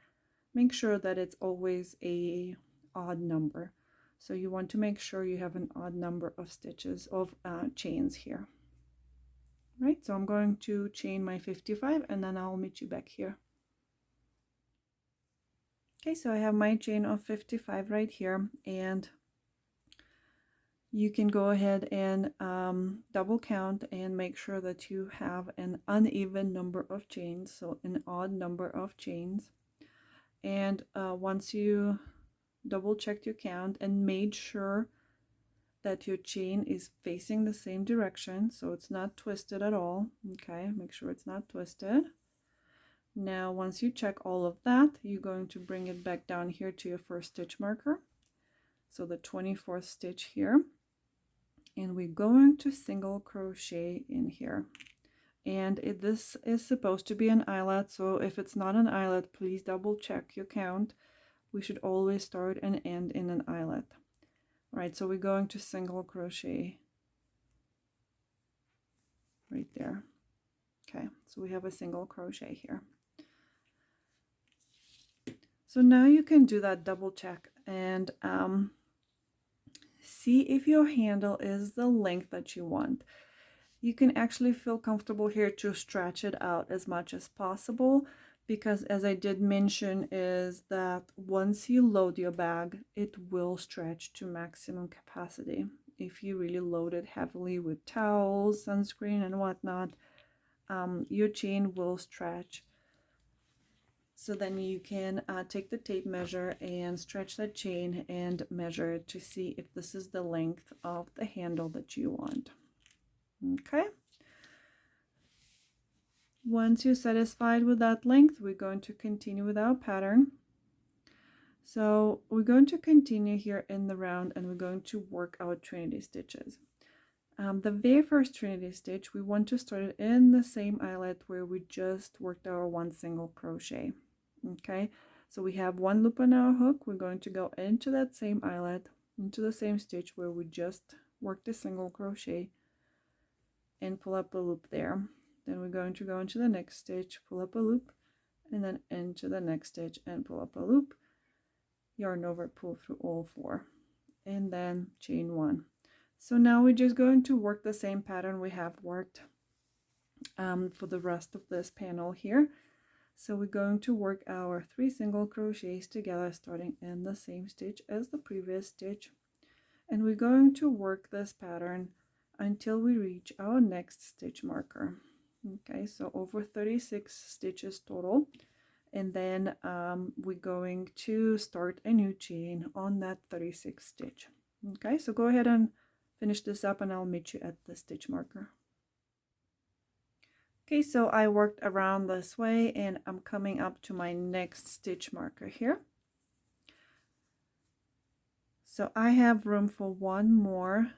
make sure that it's always a odd number. So you want to make sure you have an odd number of stitches of chains here. Right, so I'm going to chain my 55 and then I'll meet you back here. Okay, so I have my chain of 55 right here, and you can go ahead and double count and make sure that you have an uneven number of chains, so an odd number of chains. And once you double checked your count and made sure that your chain is facing the same direction, so it's not twisted at all. Okay, make sure it's not twisted. Now once you check all of that, you're going to bring it back down here to your first stitch marker, so the 24th stitch here, and we're going to single crochet in here. And this is supposed to be an eyelet, so if it's not an eyelet, please double check your count. We should always start and end in an eyelet. All right, so we're going to single crochet right there. Okay, so we have a single crochet here. So now you can do that double check and see if your handle is the length that you want. You can actually feel comfortable here to stretch it out as much as possible, because as I did mention is that once you load your bag, it will stretch to maximum capacity. If you really load it heavily with towels, sunscreen and whatnot, your chain will stretch. So then you can take the tape measure and stretch that chain and measure to see if this is the length of the handle that you want. Okay. Once you're satisfied with that length, we're going to continue with our pattern. So we're going to continue here in the round and we're going to work our trinity stitches. The very first trinity stitch, we want to start it in the same eyelet where we just worked our one single crochet. Okay, so we have one loop on our hook. We're going to go into that same eyelet, into the same stitch where we just worked a single crochet, and pull up a loop there. Then we're going to go into the next stitch, pull up a loop, and then into the next stitch and pull up a loop, yarn over, pull through all four, and then chain one. So now we're just going to work the same pattern we have worked for the rest of this panel here. So we're going to work our 3 single crochets together, starting in the same stitch as the previous stitch, and we're going to work this pattern until we reach our next stitch marker. Okay, so over 36 stitches total, and then we're going to start a new chain on that 36th stitch. Okay, so go ahead and finish this up and I'll meet you at the stitch marker. Okay, so I worked around this way and I'm coming up to my next stitch marker here. So I have room for one more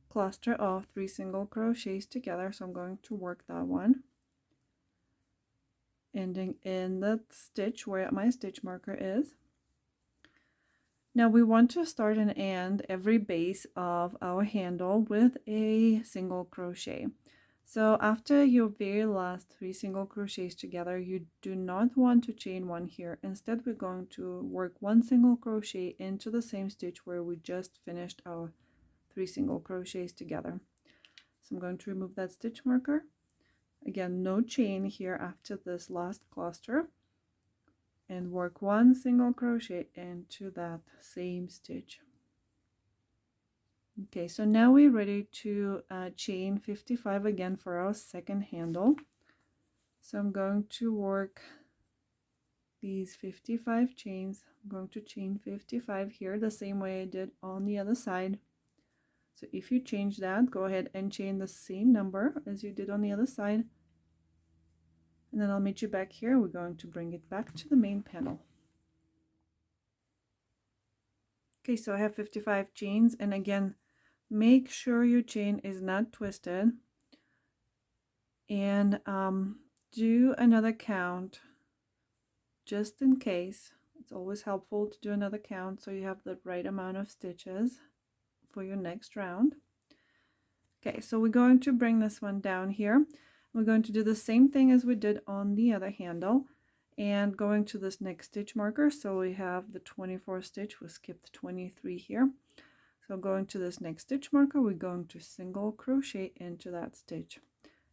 cluster of 3 single crochets together, so I'm going to work that one, ending in the stitch where my stitch marker is. Now we want to start and end every base of our handle with a single crochet. So after your very last 3 single crochets together, you do not want to chain one here. Instead, we're going to work 1 single crochet into the same stitch where we just finished our 3 single crochets together. So I'm going to remove that stitch marker. Again, no chain here after this last cluster, and work 1 single crochet into that same stitch. Okay, so now we're ready to chain 55 again for our second handle. So I'm going to work these 55 chains. I'm going to chain 55 here the same way I did on the other side. So if you change that, go ahead and chain the same number as you did on the other side. And then I'll meet you back here. We're going to bring it back to the main panel. Okay, so I have 55 chains, and again, make sure your chain is not twisted, and do another count just in case. It's always helpful to do another count so you have the right amount of stitches for your next round. Okay, so we're going to bring this one down here. We're going to do the same thing as we did on the other handle, and going to this next stitch marker. So we have the 24th stitch, we skipped 23 here. So going to this next stitch marker, we're going to single crochet into that stitch.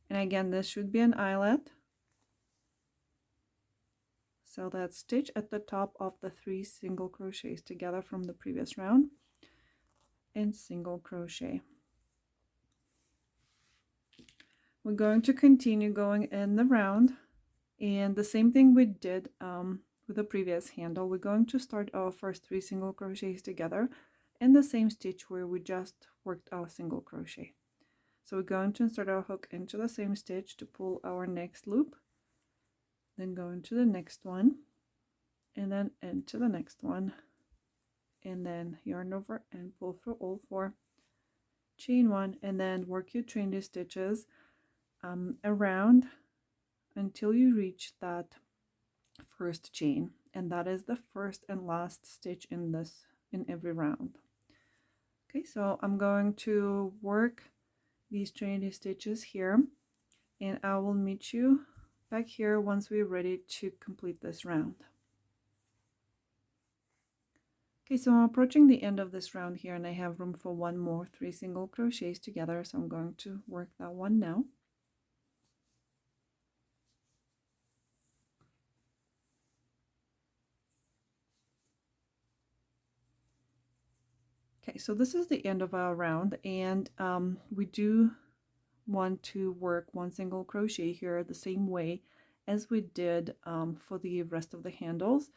And again, this should be an eyelet. So that stitch at the top of the 3 single crochets together from the previous round, and single crochet. We're going to continue going in the round, and the same thing we did with the previous handle. We're going to start our first 3 single crochets together, in the same stitch where we just worked our single crochet. So we're going to insert our hook into the same stitch to pull our next loop, then go into the next one, and then into the next one, and then yarn over and pull through all four, chain one, and then work your trinity stitches around until you reach that first chain, and that is the first and last stitch in every round. Okay, so I'm going to work these trinity stitches here, and I will meet you back here once we're ready to complete this round. Okay, so I'm approaching the end of this round here, and I have room for one more 3 single crochets together, so I'm going to work that one now. Okay, so this is the end of our round, and we do want to work 1 single crochet here the same way as we did for the rest of the handles.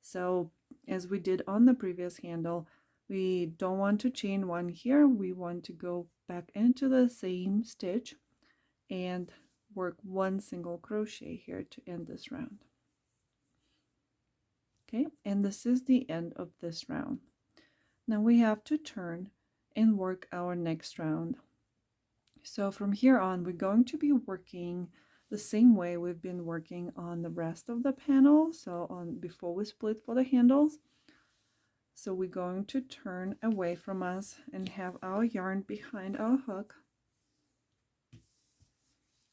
So as we did on the previous handle, we don't want to chain 1 here. We want to go back into the same stitch and work 1 single crochet here to end this round. Okay, and this is the end of this round. Now we have to turn and work our next round. So from here on, we're going to be working the same way we've been working on the rest of the panel, so on before we split for the handles. So we're going to turn away from us and have our yarn behind our hook,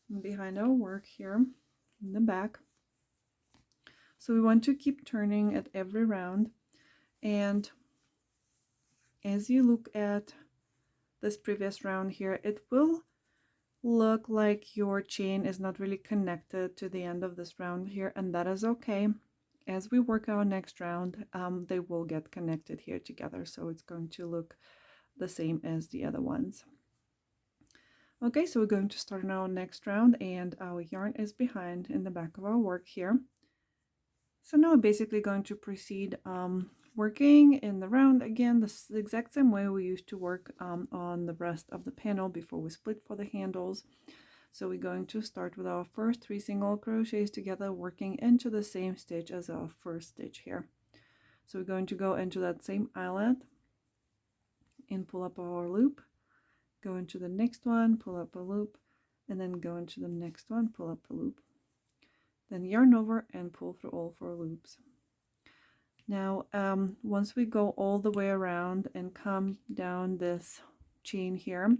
and behind our work here in the back. So we want to keep turning at every round, and as you look at this previous round here, it will look like your chain is not really connected to the end of this round here, and that is okay. As we work our next round, they will get connected here together, so it's going to look the same as the other ones. Okay, so we're going to start on our next round, and our yarn is behind in the back of our work here. So now we're basically going to proceed working in the round again the exact same way we used to work on the rest of the panel before we split for the handles. So we're going to start with our first 3 single crochets together, working into the same stitch as our first stitch here. So we're going to go into that same eyelet and pull up our loop, go into the next one, pull up a loop, and then go into the next one, pull up a loop, then yarn over and pull through all 4 loops. Now once we go all the way around and come down this chain here,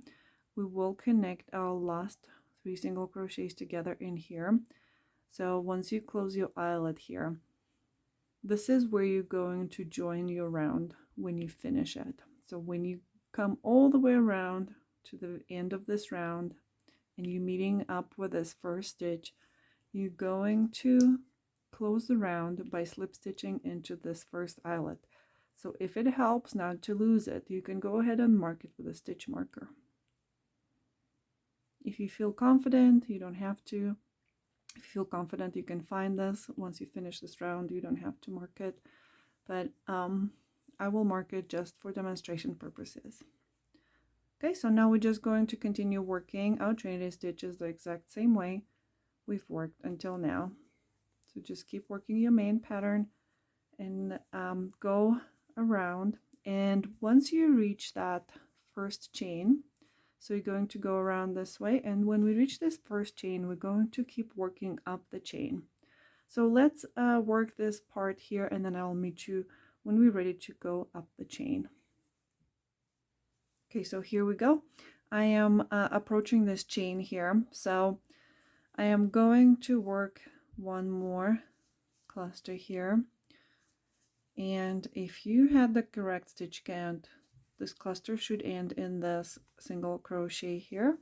we will connect our last 3 single crochets together in here. So once you close your eyelet here, this is where you're going to join your round when you finish it. So when you come all the way around to the end of this round and you're meeting up with this first stitch, you're going to close the round by slip stitching into this first eyelet. So if it helps not to lose it, you can go ahead and mark it with a stitch marker. If you feel confident, you don't have to. If you feel confident, you can find this. Once you finish this round, you don't have to mark it. But I will mark it just for demonstration purposes. Okay, so now we're just going to continue working our trinity stitches the exact same way we've worked until now. So just keep working your main pattern and go around. And once you reach that first chain, so you're going to go around this way, and when we reach this first chain, we're going to keep working up the chain. So let's work this part here, and then I'll meet you when we're ready to go up the chain. Okay, so here we go. I am approaching this chain here, so I am going to work one more cluster here, and if you had the correct stitch count, this cluster should end in this single crochet here.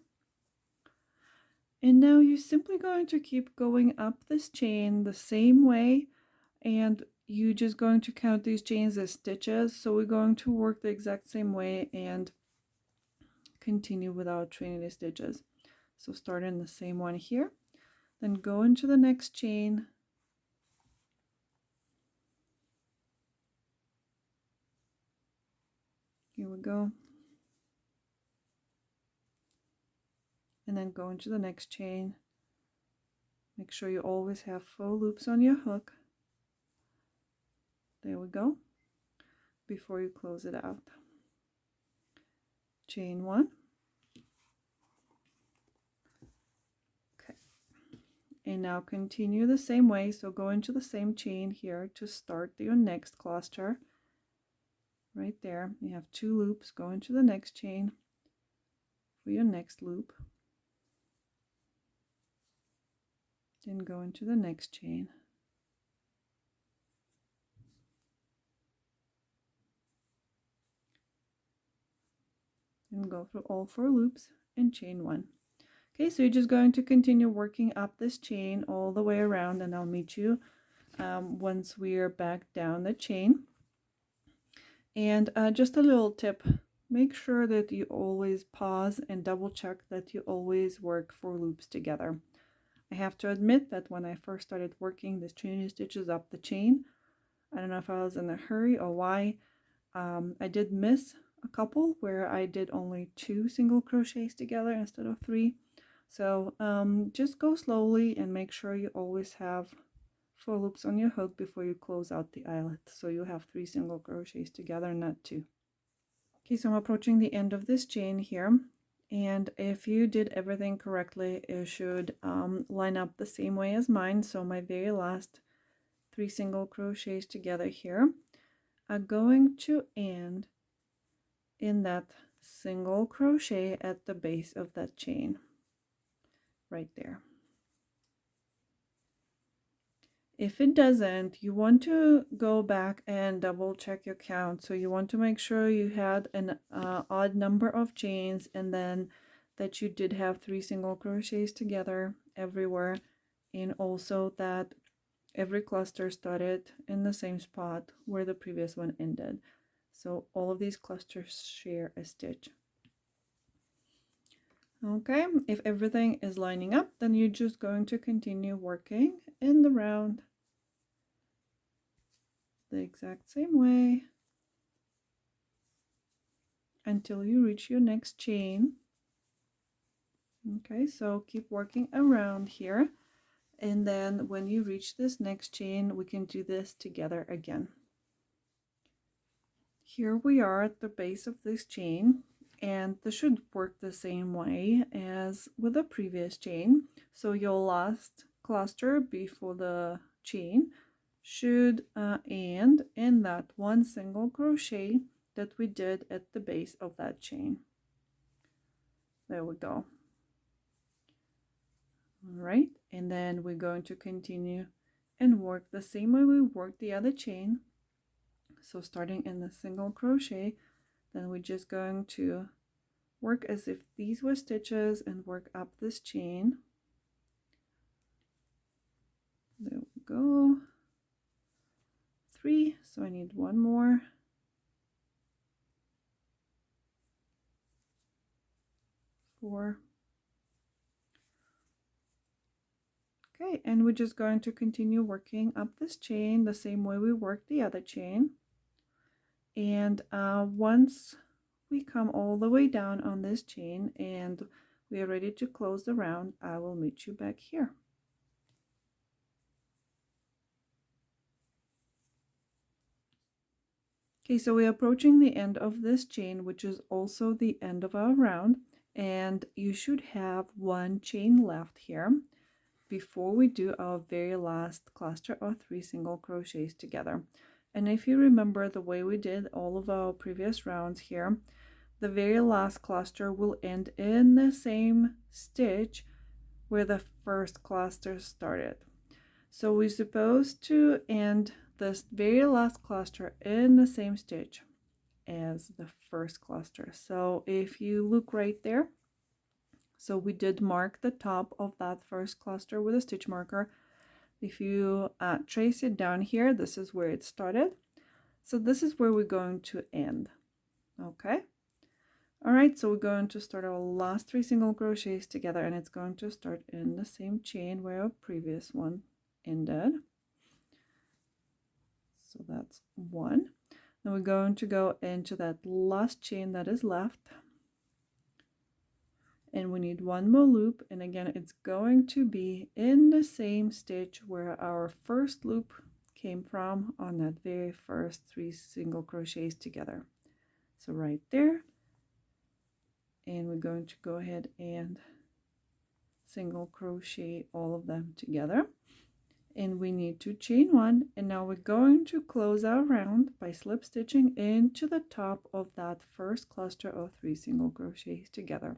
And now you're simply going to keep going up this chain the same way, and you're just going to count these chains as stitches. So we're going to work the exact same way and continue with our trinity stitches. So start in the same one here, then go into the next chain, Here we go. And then go into the next chain. Make sure you always have full loops on your hook. There we go. Before you close it out. Chain 1. Okay. And now continue the same way. So go into the same chain here to start your next cluster. Right there. You have 2 loops. Go into the next chain for your next loop. Then go into the next chain. And go through all 4 loops and chain 1. Okay, so you're just going to continue working up this chain all the way around, and I'll meet you once we're back down the chain. And just a little tip, make sure that you always pause and double check that you always work 4 loops together. I have to admit that when I first started working this 20 stitches up the chain, I don't know if I was in a hurry or why, I did miss a couple where I did only 2 single crochets together instead of 3. So just go slowly and make sure you always have 4 loops on your hook before you close out the eyelet, so you have 3 single crochets together, not 2. Okay, so I'm approaching the end of this chain here, and if you did everything correctly, it should line up the same way as mine. So my very last 3 single crochets together here are going to end in that single crochet at the base of that chain right there. If it doesn't, you want to go back and double check your count. So you want to make sure you had an odd number of chains, and then that you did have 3 single crochets together everywhere, and also that every cluster started in the same spot where the previous one ended. So all of these clusters share a stitch. Okay, if everything is lining up, then you're just going to continue working in the round the exact same way until you reach your next chain. Okay, so keep working around here, and then when you reach this next chain, we can do this together again. Here we are at the base of this chain, and this should work the same way as with the previous chain. So your last cluster before the chain should end in that 1 single crochet that we did at the base of that chain. There we go. All right, and then we're going to continue and work the same way we worked the other chain. So starting in the single crochet, then we're just going to work as if these were stitches and work up this chain. There we go. 3, so I need 1 more. 4. Okay, and we're just going to continue working up this chain the same way we worked the other chain. And once we come all the way down on this chain and we are ready to close the round, I will meet you back here. Okay, so we're approaching the end of this chain, which is also the end of our round, and you should have 1 chain left here before we do our very last cluster of 3 single crochets together. And if you remember the way we did all of our previous rounds here, the very last cluster will end in the same stitch where the first cluster started. So we're supposed to end this very last cluster in the same stitch as the first cluster. So if you look right there, so we did mark the top of that first cluster with a stitch marker. If you trace it down here, this is where it started. So this is where we're going to end. Okay. All right, so we're going to start our last 3 single crochets together, and it's going to start in the same chain where our previous one ended. So that's 1. Then we're going to go into that last chain that is left, and we need one more loop, and again it's going to be in the same stitch where our first loop came from on that very first 3 single crochets together. So right there, and we're going to go ahead and single crochet all of them together, and we need to chain 1, and now we're going to close our round by slip stitching into the top of that first cluster of 3 single crochets together,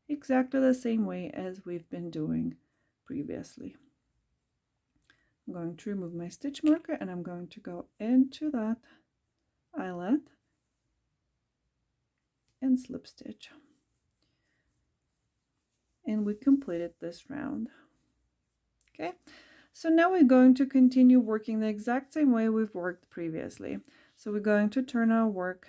exactly the same way as we've been doing previously. I'm going to remove my stitch marker, and I'm going to go into that eyelet and slip stitch, and we completed this round. Okay, so now we're going to continue working the exact same way we've worked previously. So we're going to turn our work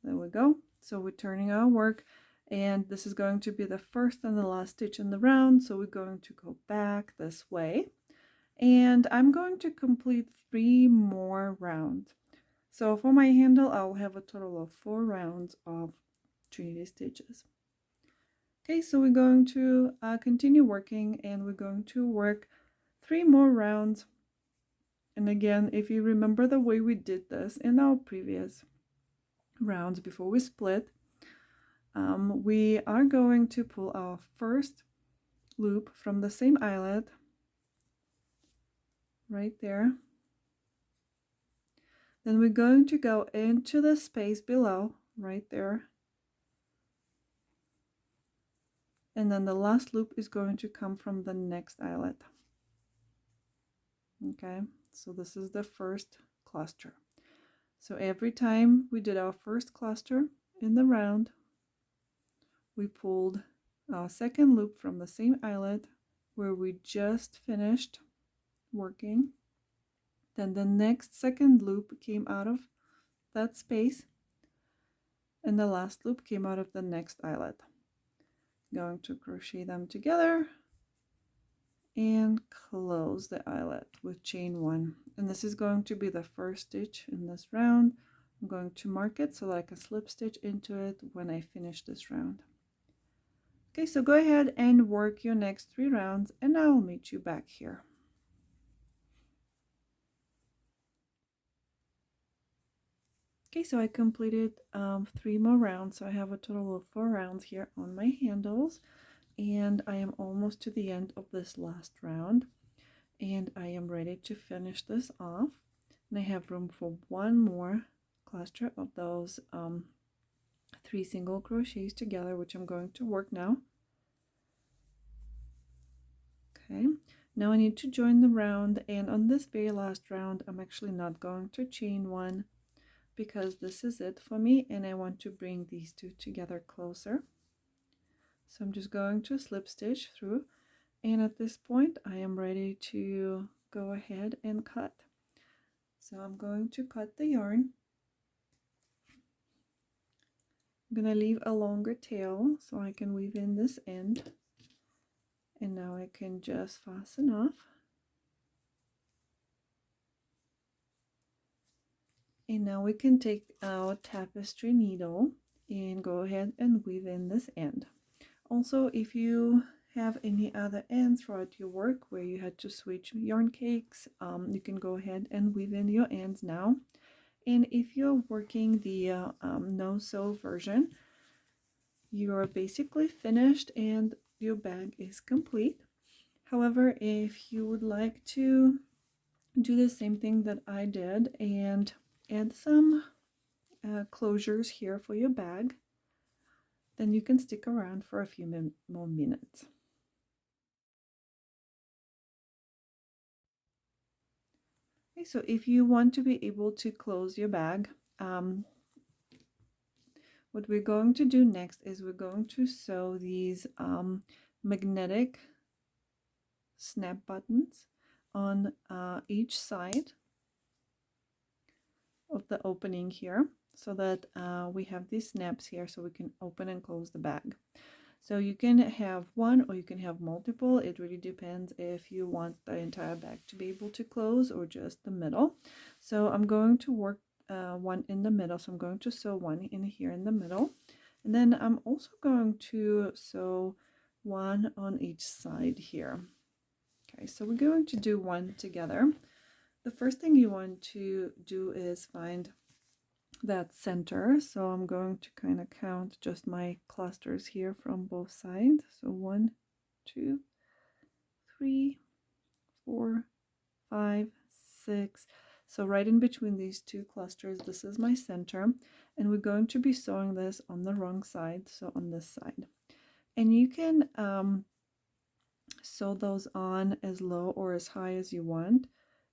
there we go. So we're turning our work, and this is going to be the first and the last stitch in the round, so we're going to go back this way, and I'm going to complete 3 more rounds. So for my handle, I'll have a total of 4 rounds of trinity stitches. Okay, so we're going to continue working, and we're going to work 3 more rounds. And again, if you remember the way we did this in our previous rounds before we split, we are going to pull our first loop from the same eyelet right there. Then we're going to go into the space below right there, and then the last loop is going to come from the next eyelet. Okay, so this is the first cluster. So every time we did our first cluster in the round, we pulled our second loop from the same eyelet where we just finished working. Then the next second loop came out of that space, and the last loop came out of the next eyelet. Going to crochet them together and close the eyelet with chain 1, and this is going to be the first stitch in this round. I'm going to mark it so that I can slip stitch into it when I finish this round. Okay, so go ahead and work your next 3 rounds, and I'll meet you back here. Okay, so I completed 3 more rounds, so I have a total of 4 rounds here on my handles, and I am almost to the end of this last round, and I am ready to finish this off. And I have room for 1 more cluster of those 3 single crochets together, which I'm going to work now. Okay, now I need to join the round, and on this very last round I'm actually not going to chain 1 because this is it for me, and I want to bring these 2 together closer. So I'm just going to slip stitch through, and at this point I am ready to go ahead and cut. So I'm going to cut the yarn. I'm going to leave a longer tail so I can weave in this end, and now I can just fasten off. And now we can take our tapestry needle and go ahead and weave in this end. Also, if you have any other ends throughout your work where you had to switch yarn cakes, you can go ahead and weave in your ends now. And if you're working the no-sew version, you're basically finished and your bag is complete. However, if you would like to do the same thing that I did and add some closures here for your bag, then you can stick around for a few more minutes. Okay, so if you want to be able to close your bag, what we're going to do next is we're going to sew these magnetic snap buttons on each side of the opening here, so that we have these snaps here so we can open and close the bag. So you can have one or you can have multiple. It really depends if you want the entire bag to be able to close or just the middle. So I'm going to work one in the middle. So I'm going to sew one in here in the middle. And then I'm also going to sew one on each side here. Okay, so we're going to do one together. The first thing you want to do is find that center. So I'm going to kind of count just my clusters here from both sides. So 1, 2, 3, 4, 5, 6. So right in between these two clusters, this is my center. And we're going to be sewing this on the wrong side, so on this side. And you can sew those on as low or as high as you want.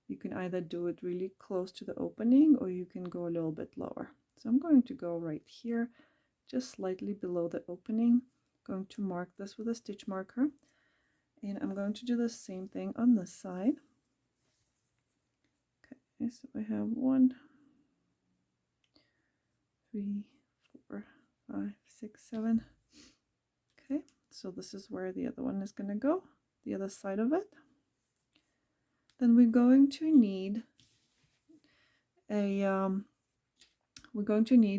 You can either do it really close to the opening or you can go a little bit lower. So I'm going to go right here, just slightly below the opening. I'm going to mark this with a stitch marker. And I'm going to do the same thing on this side. Okay, so I have 1, 3, 4, 5, 6, 7. Okay, so this is where the other one is going to go, the other side of it. Then we're going to need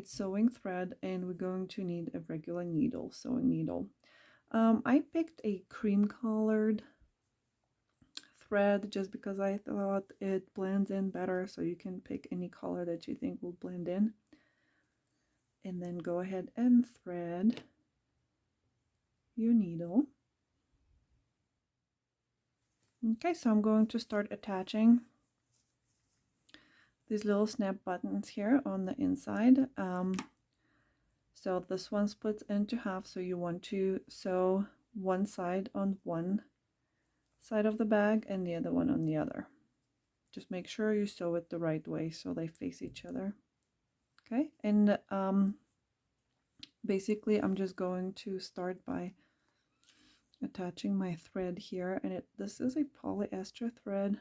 sewing thread, and we're going to need a regular needle, sewing needle. I picked a cream colored thread just because I thought it blends in better, so you can pick any color that you think will blend in. And then go ahead and thread your needle. Okay, so I'm going to start attaching these little snap buttons here on the inside. So this one splits into half, so you want to sew one side on one side of the bag and the other one on the other. Just make sure you sew it the right way so they face each other. Okay, and basically I'm just going to start by attaching my thread here, and this is a polyester thread.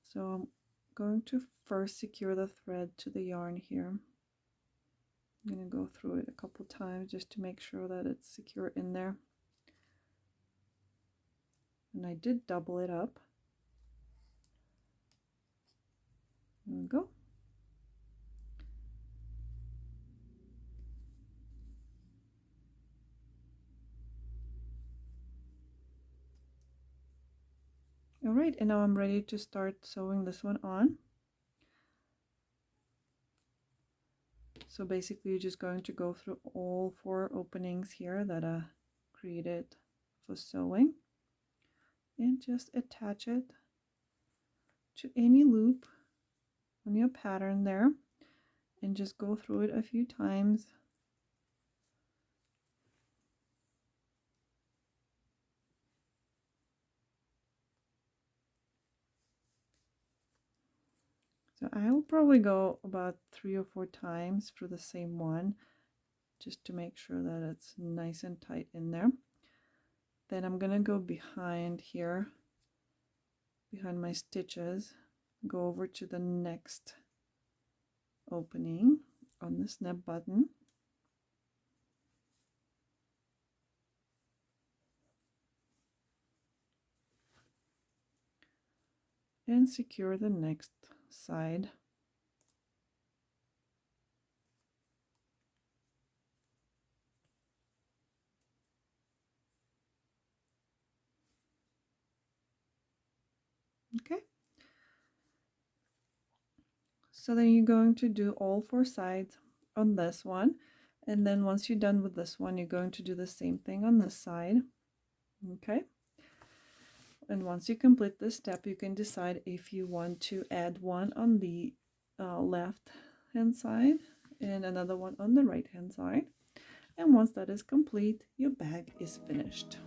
So I'm going to first secure the thread to the yarn here. I'm going to go through it a couple times just to make sure that it's secure in there. And I did double it up. There we go. All right, and now I'm ready to start sewing this one on. So basically you're just going to go through all 4 openings here that I created for sewing and just attach it to any loop on your pattern there and just go through it a few times. So I'll probably go about 3 or 4 times for the same one just to make sure that it's nice and tight in there. Then I'm gonna go behind here, behind my stitches, go over to the next opening on the snap button. And secure the next side. Okay. So then you're going to do all 4 sides on this one. And then once you're done with this one, you're going to do the same thing on this side. Okay. And once you complete this step, you can decide if you want to add one on the left hand side and another one on the right hand side. And once that is complete, your bag is finished.